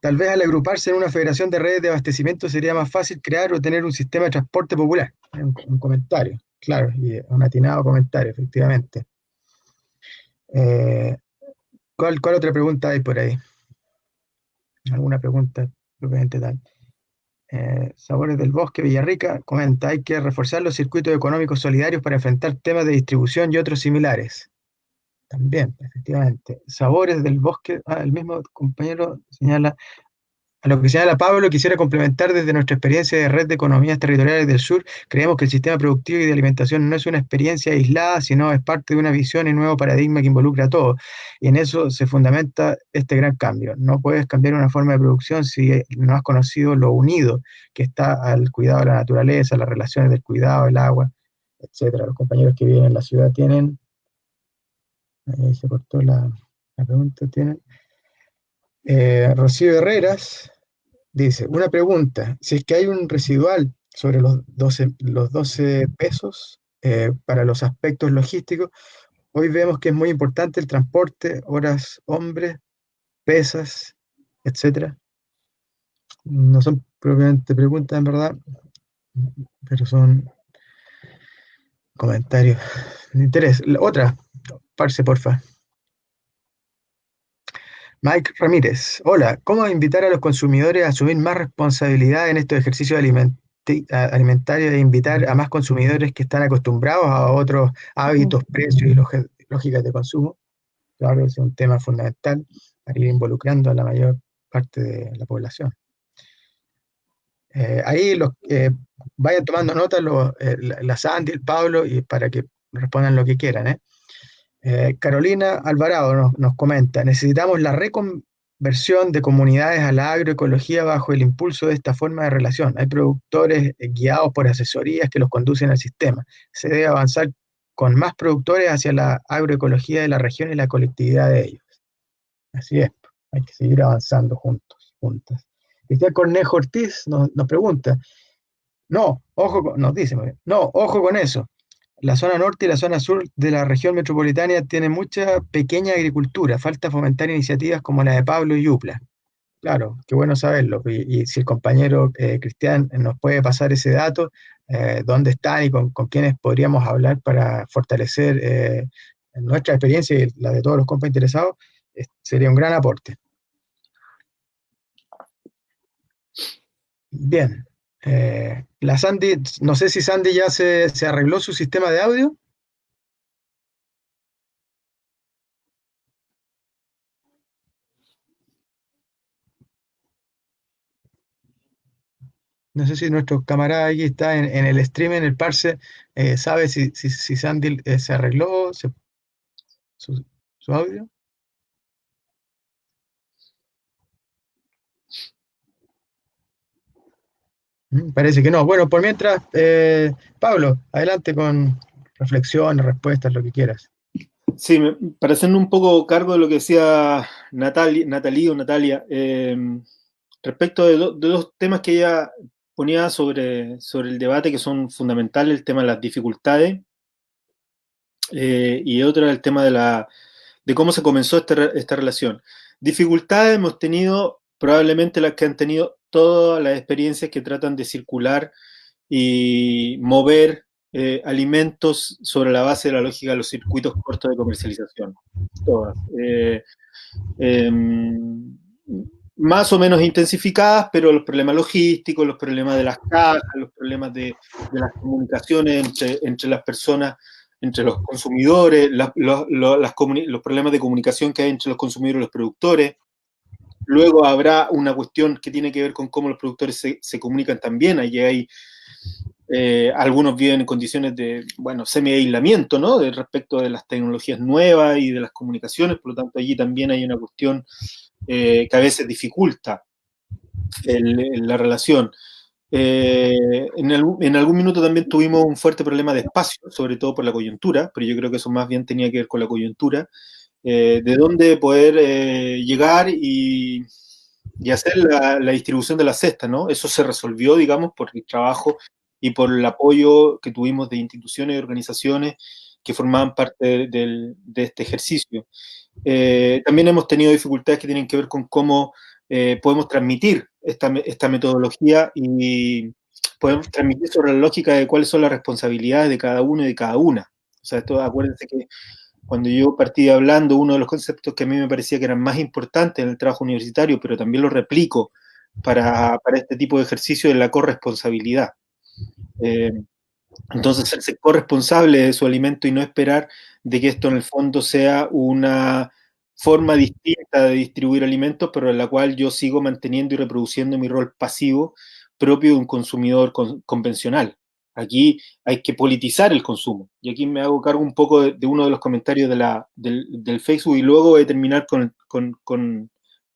Tal vez al agruparse en una federación de redes de abastecimiento sería más fácil crear o tener un sistema de transporte popular. Un comentario, claro, y un atinado comentario, efectivamente. ¿Cuál otra pregunta hay por ahí? ¿Alguna pregunta propiamente tal? Sabores del Bosque, Villarrica, comenta, hay que reforzar los circuitos económicos solidarios para enfrentar temas de distribución y otros similares. También, efectivamente. Sabores del Bosque, el mismo compañero señala, a lo que señala Pablo, quisiera complementar desde nuestra experiencia de red de economías territoriales del sur, creemos que el sistema productivo y de alimentación no es una experiencia aislada, sino es parte de una visión y nuevo paradigma que involucra a todos. Y en eso se fundamenta este gran cambio. No puedes cambiar una forma de producción si no has conocido lo unido que está al cuidado de la naturaleza, las relaciones del cuidado, el agua, etcétera. Los compañeros que viven en la ciudad tienen, ahí se cortó la pregunta, tienen. Rocío Herreras dice, una pregunta, si es que hay un residual sobre los 12 pesos para los aspectos logísticos, hoy vemos que es muy importante el transporte, horas hombres, pesas, etcétera. No son propiamente preguntas en verdad, pero son comentarios de interés. Otra, Parce, porfa. Mike Ramírez, hola, ¿cómo invitar a los consumidores a asumir más responsabilidad en estos ejercicios alimentarios e invitar a más consumidores que están acostumbrados a otros hábitos, precios y lógicas de consumo? Claro, es un tema fundamental para ir involucrando a la mayor parte de la población. Ahí vayan tomando nota la Sandy, el Pablo, y para que respondan lo que quieran, Carolina Alvarado nos comenta, necesitamos la reconversión de comunidades a la agroecología bajo el impulso de esta forma de relación. Hay productores guiados por asesorías que los conducen al sistema. Se debe avanzar con más productores hacia la agroecología de la región y la colectividad de ellos. Así es, hay que seguir avanzando juntos, juntas. Cristian Cornejo Ortiz nos pregunta, nos dice, no, ojo con eso. La zona norte y la zona sur de la región metropolitana tienen mucha pequeña agricultura. Falta fomentar iniciativas como la de Pablo y Upla. Claro, qué bueno saberlo. Y si el compañero Cristian nos puede pasar ese dato, dónde están y con quiénes podríamos hablar para fortalecer nuestra experiencia y la de todos los compas interesados, sería un gran aporte. Bien. La Sandy, no sé si Sandy ya se arregló su sistema de audio. No sé si nuestro camarada aquí está en el stream, en el Parse, sabe si Sandy se arregló su audio. Parece que no. Bueno, por mientras, Pablo, adelante con reflexiones, respuestas, lo que quieras. Sí, para hacerme un poco cargo de lo que decía Natalia, respecto de dos temas que ella ponía sobre el debate que son fundamentales, el tema de las dificultades y otro el tema de cómo se comenzó esta relación. Dificultades hemos tenido probablemente las que han tenido todas las experiencias que tratan de circular y mover alimentos sobre la base de la lógica de los circuitos cortos de comercialización. Todas. Más o menos intensificadas, pero los problemas logísticos, los problemas de las cajas, los problemas de las comunicaciones entre las personas, entre los consumidores, los problemas de comunicación que hay entre los consumidores y los productores. Luego habrá una cuestión que tiene que ver con cómo los productores se comunican también. Allí hay algunos viven en condiciones de, semi-aislamiento, ¿no? Respecto de las tecnologías nuevas y de las comunicaciones, por lo tanto allí también hay una cuestión que a veces dificulta la relación. En algún minuto también tuvimos un fuerte problema de espacio, sobre todo por la coyuntura, pero yo creo que eso más bien tenía que ver con la coyuntura, de dónde poder llegar y hacer la distribución de la cesta, ¿no? Eso se resolvió, digamos, por el trabajo y por el apoyo que tuvimos de instituciones y organizaciones que formaban parte de este ejercicio. También hemos tenido dificultades que tienen que ver con cómo podemos transmitir esta metodología y podemos transmitir sobre la lógica de cuáles son las responsabilidades de cada uno y de cada una. O sea, esto, acuérdense que cuando yo partí hablando, uno de los conceptos que a mí me parecía que eran más importantes en el trabajo universitario, pero también lo replico para este tipo de ejercicio, es la corresponsabilidad. Entonces, ser corresponsable de su alimento y no esperar de que esto en el fondo sea una forma distinta de distribuir alimentos, pero en la cual yo sigo manteniendo y reproduciendo mi rol pasivo propio de un consumidor convencional. Aquí hay que politizar el consumo. Y aquí me hago cargo un poco de uno de los comentarios del Facebook y luego voy a terminar con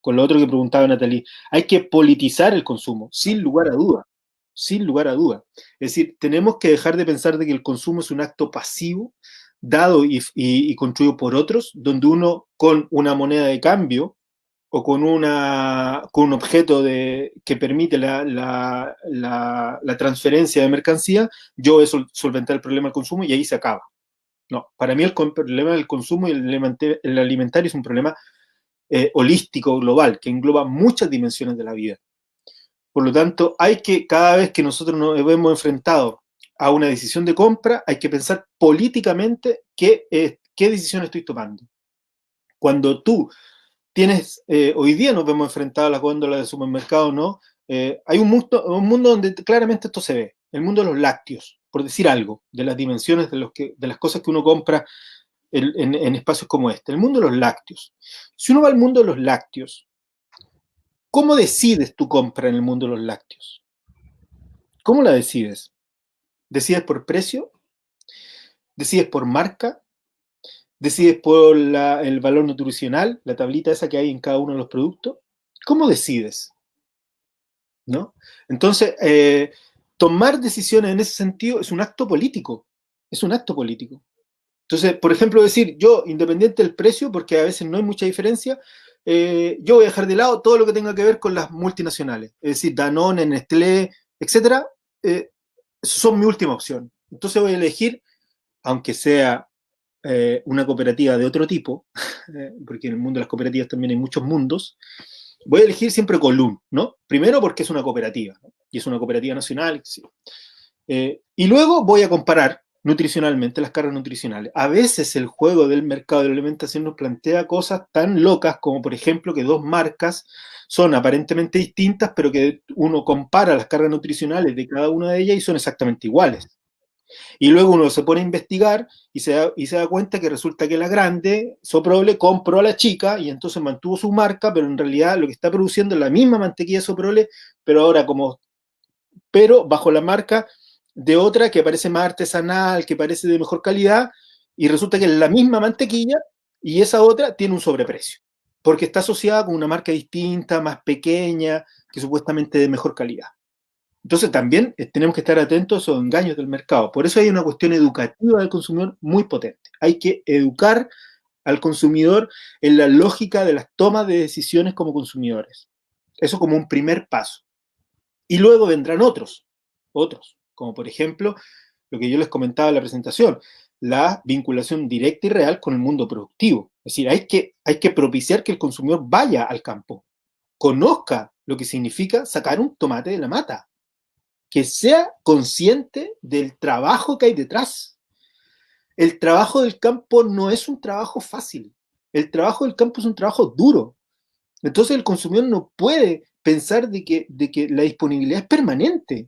lo otro que preguntaba Natalie. Hay que politizar el consumo, sin lugar a duda. Sin lugar a duda. Es decir, tenemos que dejar de pensar de que el consumo es un acto pasivo, dado y construido por otros, donde uno con una moneda de cambio o con un objeto que permite la transferencia de mercancía, yo voy a solventar el problema del consumo y ahí se acaba. No, para mí el problema del consumo y el alimentario es un problema holístico, global, que engloba muchas dimensiones de la vida. Por lo tanto, cada vez que nosotros nos vemos enfrentados a una decisión de compra, hay que pensar políticamente qué decisión estoy tomando. Cuando tú tienes, hoy día nos vemos enfrentados a las góndolas de supermercado, ¿no? Hay un mundo donde claramente esto se ve, el mundo de los lácteos, por decir algo, de las dimensiones de las cosas que uno compra en espacios como este, el mundo de los lácteos. Si uno va al mundo de los lácteos, ¿cómo decides tu compra en el mundo de los lácteos? ¿Cómo la decides? ¿Decides por precio? ¿Decides por marca? ¿Decides por el valor nutricional, la tablita esa que hay en cada uno de los productos? ¿Cómo decides? ¿No? Entonces, tomar decisiones en ese sentido es un acto político. Es un acto político. Entonces, por ejemplo, decir, yo, independiente del precio, porque a veces no hay mucha diferencia, yo voy a dejar de lado todo lo que tenga que ver con las multinacionales. Es decir, Danone, Nestlé, etcétera, son mi última opción. Entonces voy a elegir, aunque sea una cooperativa de otro tipo, porque en el mundo de las cooperativas también hay muchos mundos, voy a elegir siempre Column, ¿no? Primero porque es una cooperativa, ¿no? Y es una cooperativa nacional, ¿sí? Y luego voy a comparar nutricionalmente las cargas nutricionales. A veces el juego del mercado de la alimentación nos plantea cosas tan locas como, por ejemplo, que dos marcas son aparentemente distintas, pero que uno compara las cargas nutricionales de cada una de ellas y son exactamente iguales. Y luego uno se pone a investigar y se da cuenta que resulta que la grande, Soprole, compró a la chica y entonces mantuvo su marca, pero en realidad lo que está produciendo es la misma mantequilla Soprole, pero ahora pero bajo la marca de otra que parece más artesanal, que parece de mejor calidad, y resulta que es la misma mantequilla y esa otra tiene un sobreprecio, porque está asociada con una marca distinta, más pequeña, que supuestamente de mejor calidad. Entonces también tenemos que estar atentos a esos engaños del mercado. Por eso hay una cuestión educativa del consumidor muy potente. Hay que educar al consumidor en la lógica de las tomas de decisiones como consumidores. Eso como un primer paso. Y luego vendrán otros, como por ejemplo lo que yo les comentaba en la presentación, la vinculación directa y real con el mundo productivo. Es decir, hay que propiciar que el consumidor vaya al campo, conozca lo que significa sacar un tomate de la mata, que sea consciente del trabajo que hay detrás. El trabajo del campo no es un trabajo fácil. El trabajo del campo es un trabajo duro. Entonces el consumidor no puede pensar de que la disponibilidad es permanente.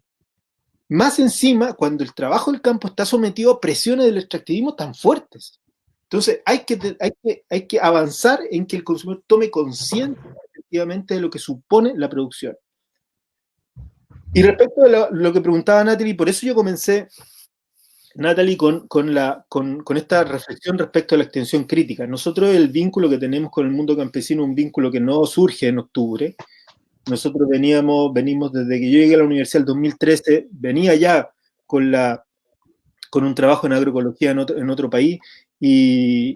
Más encima, cuando el trabajo del campo está sometido a presiones del extractivismo tan fuertes. Entonces hay que avanzar en que el consumidor tome conciencia efectivamente de lo que supone la producción. Y respecto a lo que preguntaba Natalie, por eso yo comencé, Natalie, con esta reflexión respecto a la extensión crítica. Nosotros el vínculo que tenemos con el mundo campesino es un vínculo que no surge en octubre, nosotros venimos desde que yo llegué a la universidad en 2013, venía ya con un trabajo en agroecología en otro país, y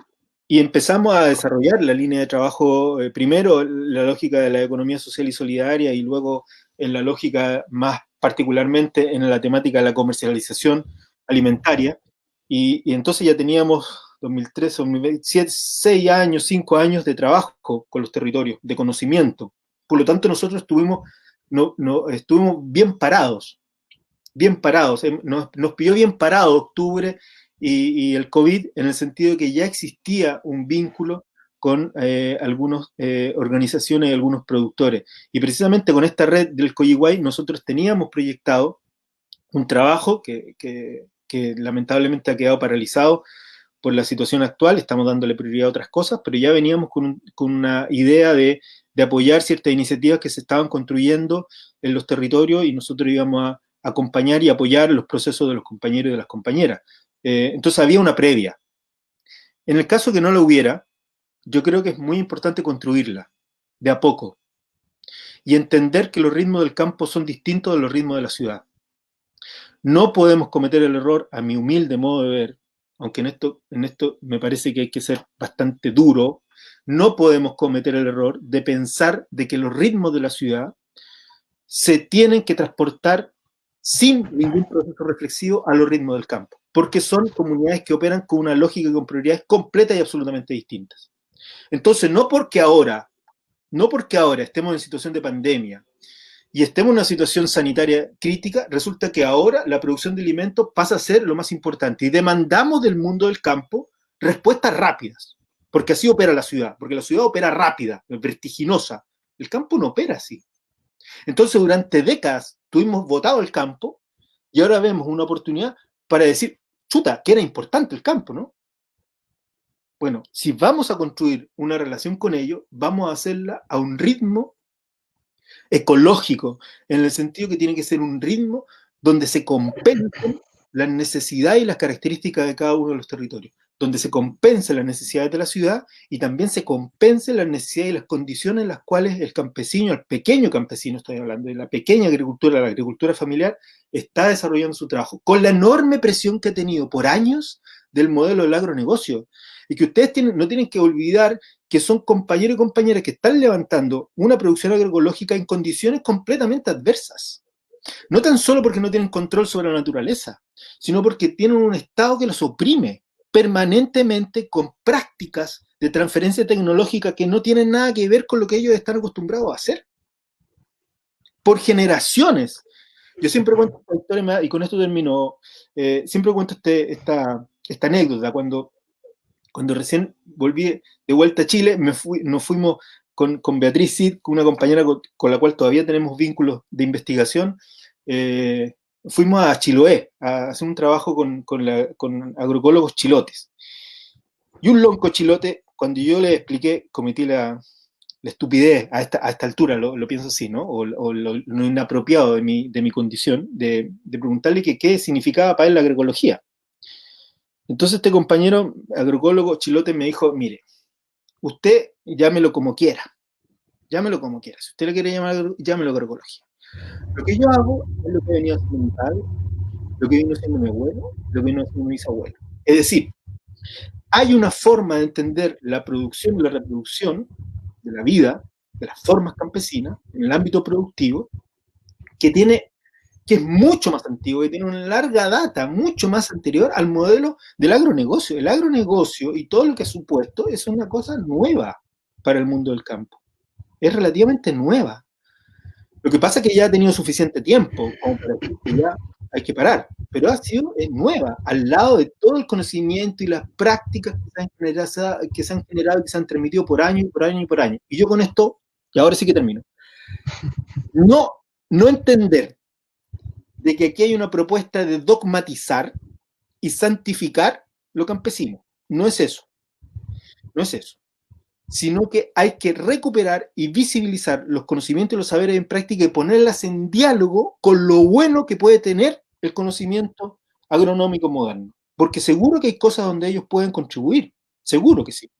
empezamos a desarrollar la línea de trabajo, primero la lógica de la economía social y solidaria, y luego en la lógica más particularmente en la temática de la comercialización alimentaria, y entonces ya teníamos 2013, 2027, 6 años, 5 años de trabajo con los territorios, de conocimiento. Por lo tanto, nosotros estuvimos bien parados, bien parados. Nos pilló bien parado octubre y el COVID, en el sentido de que ya existía un vínculo con algunas organizaciones y algunos productores. Y precisamente con esta red del Coyihuay nosotros teníamos proyectado un trabajo que lamentablemente ha quedado paralizado por la situación actual. Estamos dándole prioridad a otras cosas, pero ya veníamos con una idea de apoyar ciertas iniciativas que se estaban construyendo en los territorios, y nosotros íbamos a acompañar y apoyar los procesos de los compañeros y de las compañeras. Entonces había una previa. En el caso que no la hubiera, yo creo que es muy importante construirla, de a poco, y entender que los ritmos del campo son distintos de los ritmos de la ciudad. No podemos cometer el error, a mi humilde modo de ver, aunque en esto me parece que hay que ser bastante duro, no podemos cometer el error de pensar de que los ritmos de la ciudad se tienen que transportar sin ningún proceso reflexivo a los ritmos del campo, porque son comunidades que operan con una lógica y con prioridades completas y absolutamente distintas. Entonces, no porque ahora estemos en situación de pandemia y estemos en una situación sanitaria crítica, resulta que ahora la producción de alimentos pasa a ser lo más importante, y demandamos del mundo del campo respuestas rápidas, porque así opera la ciudad, porque la ciudad opera rápida, vertiginosa. El campo no opera así. Entonces, durante décadas tuvimos votado el campo, y ahora vemos una oportunidad para decir, chuta, que era importante el campo, ¿no? Bueno, si vamos a construir una relación con ello, vamos a hacerla a un ritmo ecológico, en el sentido que tiene que ser un ritmo donde se compensen las necesidades y las características de cada uno de los territorios, donde se compensen las necesidades de la ciudad y también se compensen las necesidades y las condiciones en las cuales el campesino, el pequeño campesino, estoy hablando de la pequeña agricultura, la agricultura familiar, está desarrollando su trabajo, con la enorme presión que ha tenido por años del modelo del agronegocio. Y que ustedes no tienen que olvidar que son compañeros y compañeras que están levantando una producción agroecológica en condiciones completamente adversas. No tan solo porque no tienen control sobre la naturaleza, sino porque tienen un Estado que los oprime permanentemente con prácticas de transferencia tecnológica que no tienen nada que ver con lo que ellos están acostumbrados a hacer. Por generaciones. Yo siempre cuento esta historia, y con esto termino, siempre cuento esta anécdota. Cuando recién volví de vuelta a Chile, nos fuimos con Beatriz Cid, con una compañera con la cual todavía tenemos vínculos de investigación, fuimos a Chiloé a hacer un trabajo con agroecólogos chilotes. Y un lonco chilote, cuando yo le expliqué, cometí la estupidez a esta altura, lo pienso así, ¿no? O lo inapropiado de mi condición, de preguntarle qué significaba para él la agroecología. Entonces este compañero agroecólogo chilote me dijo, mire, usted llámelo como quiera, si usted le quiere llamar, llámelo agroecología. Lo que yo hago es lo que venía haciendo mi padre, lo que vino haciendo mi abuelo, lo que vino haciendo mi bisabuelo. Es decir, hay una forma de entender la producción y la reproducción de la vida, de las formas campesinas, en el ámbito productivo, que es mucho más antiguo, que tiene una larga data, mucho más anterior al modelo del agronegocio. El agronegocio y todo lo que ha supuesto es una cosa nueva para el mundo del campo. Es relativamente nueva. Lo que pasa es que ya ha tenido suficiente tiempo como para decir que ya hay que parar, pero es nueva, al lado de todo el conocimiento y las prácticas que se han generado y que se han transmitido por año y por año y por año. Y yo con esto, y ahora sí que termino, no entender de que aquí hay una propuesta de dogmatizar y santificar lo campesino. No es eso. Sino que hay que recuperar y visibilizar los conocimientos y los saberes en práctica y ponerlas en diálogo con lo bueno que puede tener el conocimiento agronómico moderno. Porque seguro que hay cosas donde ellos pueden contribuir. Seguro que sí.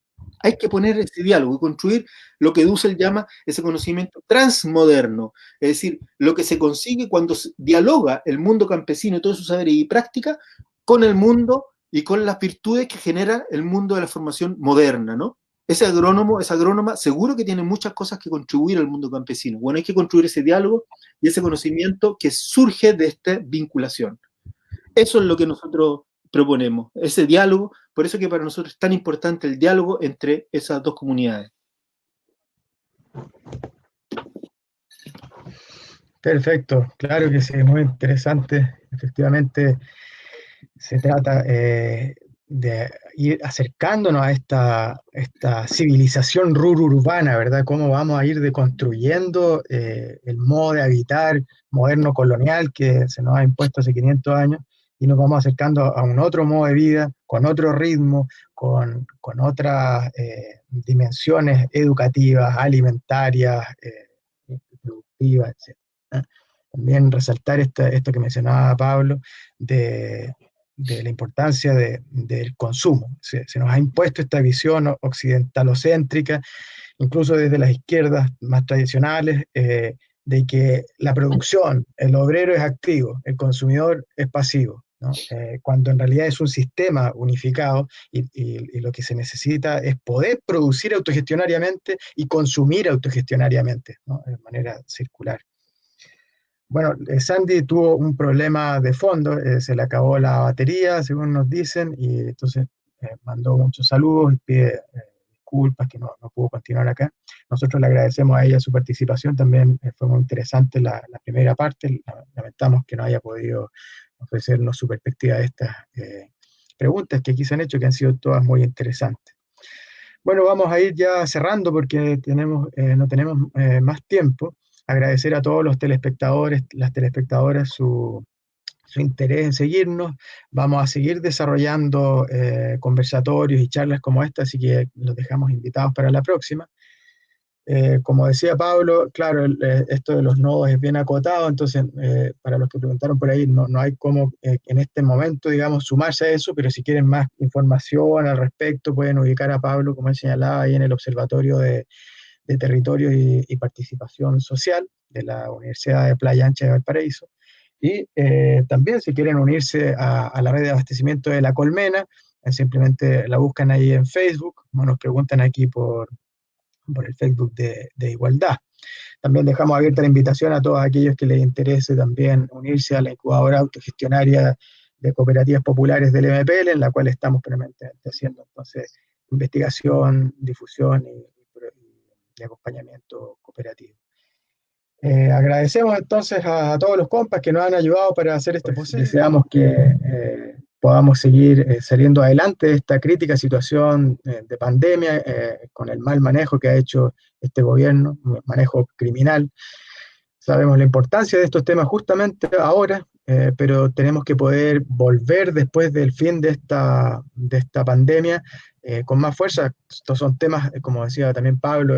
Hay que poner ese diálogo y construir lo que Dussel llama ese conocimiento transmoderno, es decir, lo que se consigue cuando se dialoga el mundo campesino y todos sus saberes y prácticas con el mundo y con las virtudes que genera el mundo de la formación moderna, ¿no? Ese agrónomo, esa agrónoma, seguro que tiene muchas cosas que contribuir al mundo campesino. Bueno, hay que construir ese diálogo y ese conocimiento que surge de esta vinculación. Eso es lo que nosotros proponemos, ese diálogo. Por eso que para nosotros es tan importante el diálogo entre esas dos comunidades. Perfecto, claro que sí, muy interesante. Efectivamente, se trata de ir acercándonos a esta civilización urbana, ¿verdad? Cómo vamos a ir deconstruyendo el modo de habitar moderno colonial que se nos ha impuesto hace 500 años y nos vamos acercando a un otro modo de vida, con otro ritmo, con otras dimensiones educativas, alimentarias, productivas, etc. También resaltar esto que mencionaba Pablo, de la importancia del consumo. Se nos ha impuesto esta visión occidentalocéntrica, incluso desde las izquierdas más tradicionales, de que la producción, el obrero es activo, el consumidor es pasivo, ¿no? Cuando en realidad es un sistema unificado y lo que se necesita es poder producir autogestionariamente y consumir autogestionariamente, ¿no? De manera circular. Bueno, Sandy tuvo un problema de fondo, se le acabó la batería, según nos dicen, y entonces mandó muchos saludos y pide disculpas que no pudo continuar acá. Nosotros le agradecemos a ella su participación, también fue muy interesante la primera parte, lamentamos que no haya podido ofrecernos su perspectiva de estas preguntas que aquí se han hecho, que han sido todas muy interesantes. Bueno, vamos a ir ya cerrando porque no tenemos más tiempo. Agradecer a todos los telespectadores, las telespectadoras, su interés en seguirnos. Vamos a seguir desarrollando conversatorios y charlas como esta, así que los dejamos invitados para la próxima. Como decía Pablo, claro, esto de los nodos es bien acotado, entonces para los que preguntaron por ahí, no hay cómo en este momento, digamos, sumarse a eso, pero si quieren más información al respecto, pueden ubicar a Pablo, como él señalaba, ahí en el Observatorio de Territorio y Participación Social de la Universidad de Playa Ancha de Valparaíso. Y también si quieren unirse a la red de abastecimiento de La Colmena, simplemente la buscan ahí en Facebook, como nos preguntan aquí por el Facebook de Igualdad. También dejamos abierta la invitación a todos aquellos que les interese también unirse a la incubadora autogestionaria de cooperativas populares del MPL, en la cual estamos permanentemente haciendo entonces investigación, difusión y acompañamiento cooperativo. Agradecemos entonces a todos los compas que nos han ayudado para hacer esto posible. Deseamos que podamos seguir saliendo adelante de esta crítica situación de pandemia con el mal manejo que ha hecho este gobierno, un manejo criminal. Sabemos la importancia de estos temas justamente ahora, pero tenemos que poder volver después del fin de esta pandemia con más fuerza. Estos son temas, como decía también Pablo,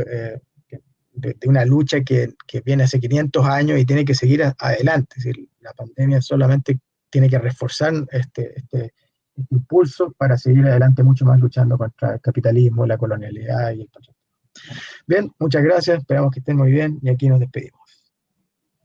de una lucha que viene hace 500 años y tiene que seguir adelante. Es decir, la pandemia solamente tiene que reforzar este impulso para seguir adelante mucho más luchando contra el capitalismo, la colonialidad y el patriarcado. Bien, muchas gracias, esperamos que estén muy bien y aquí nos despedimos.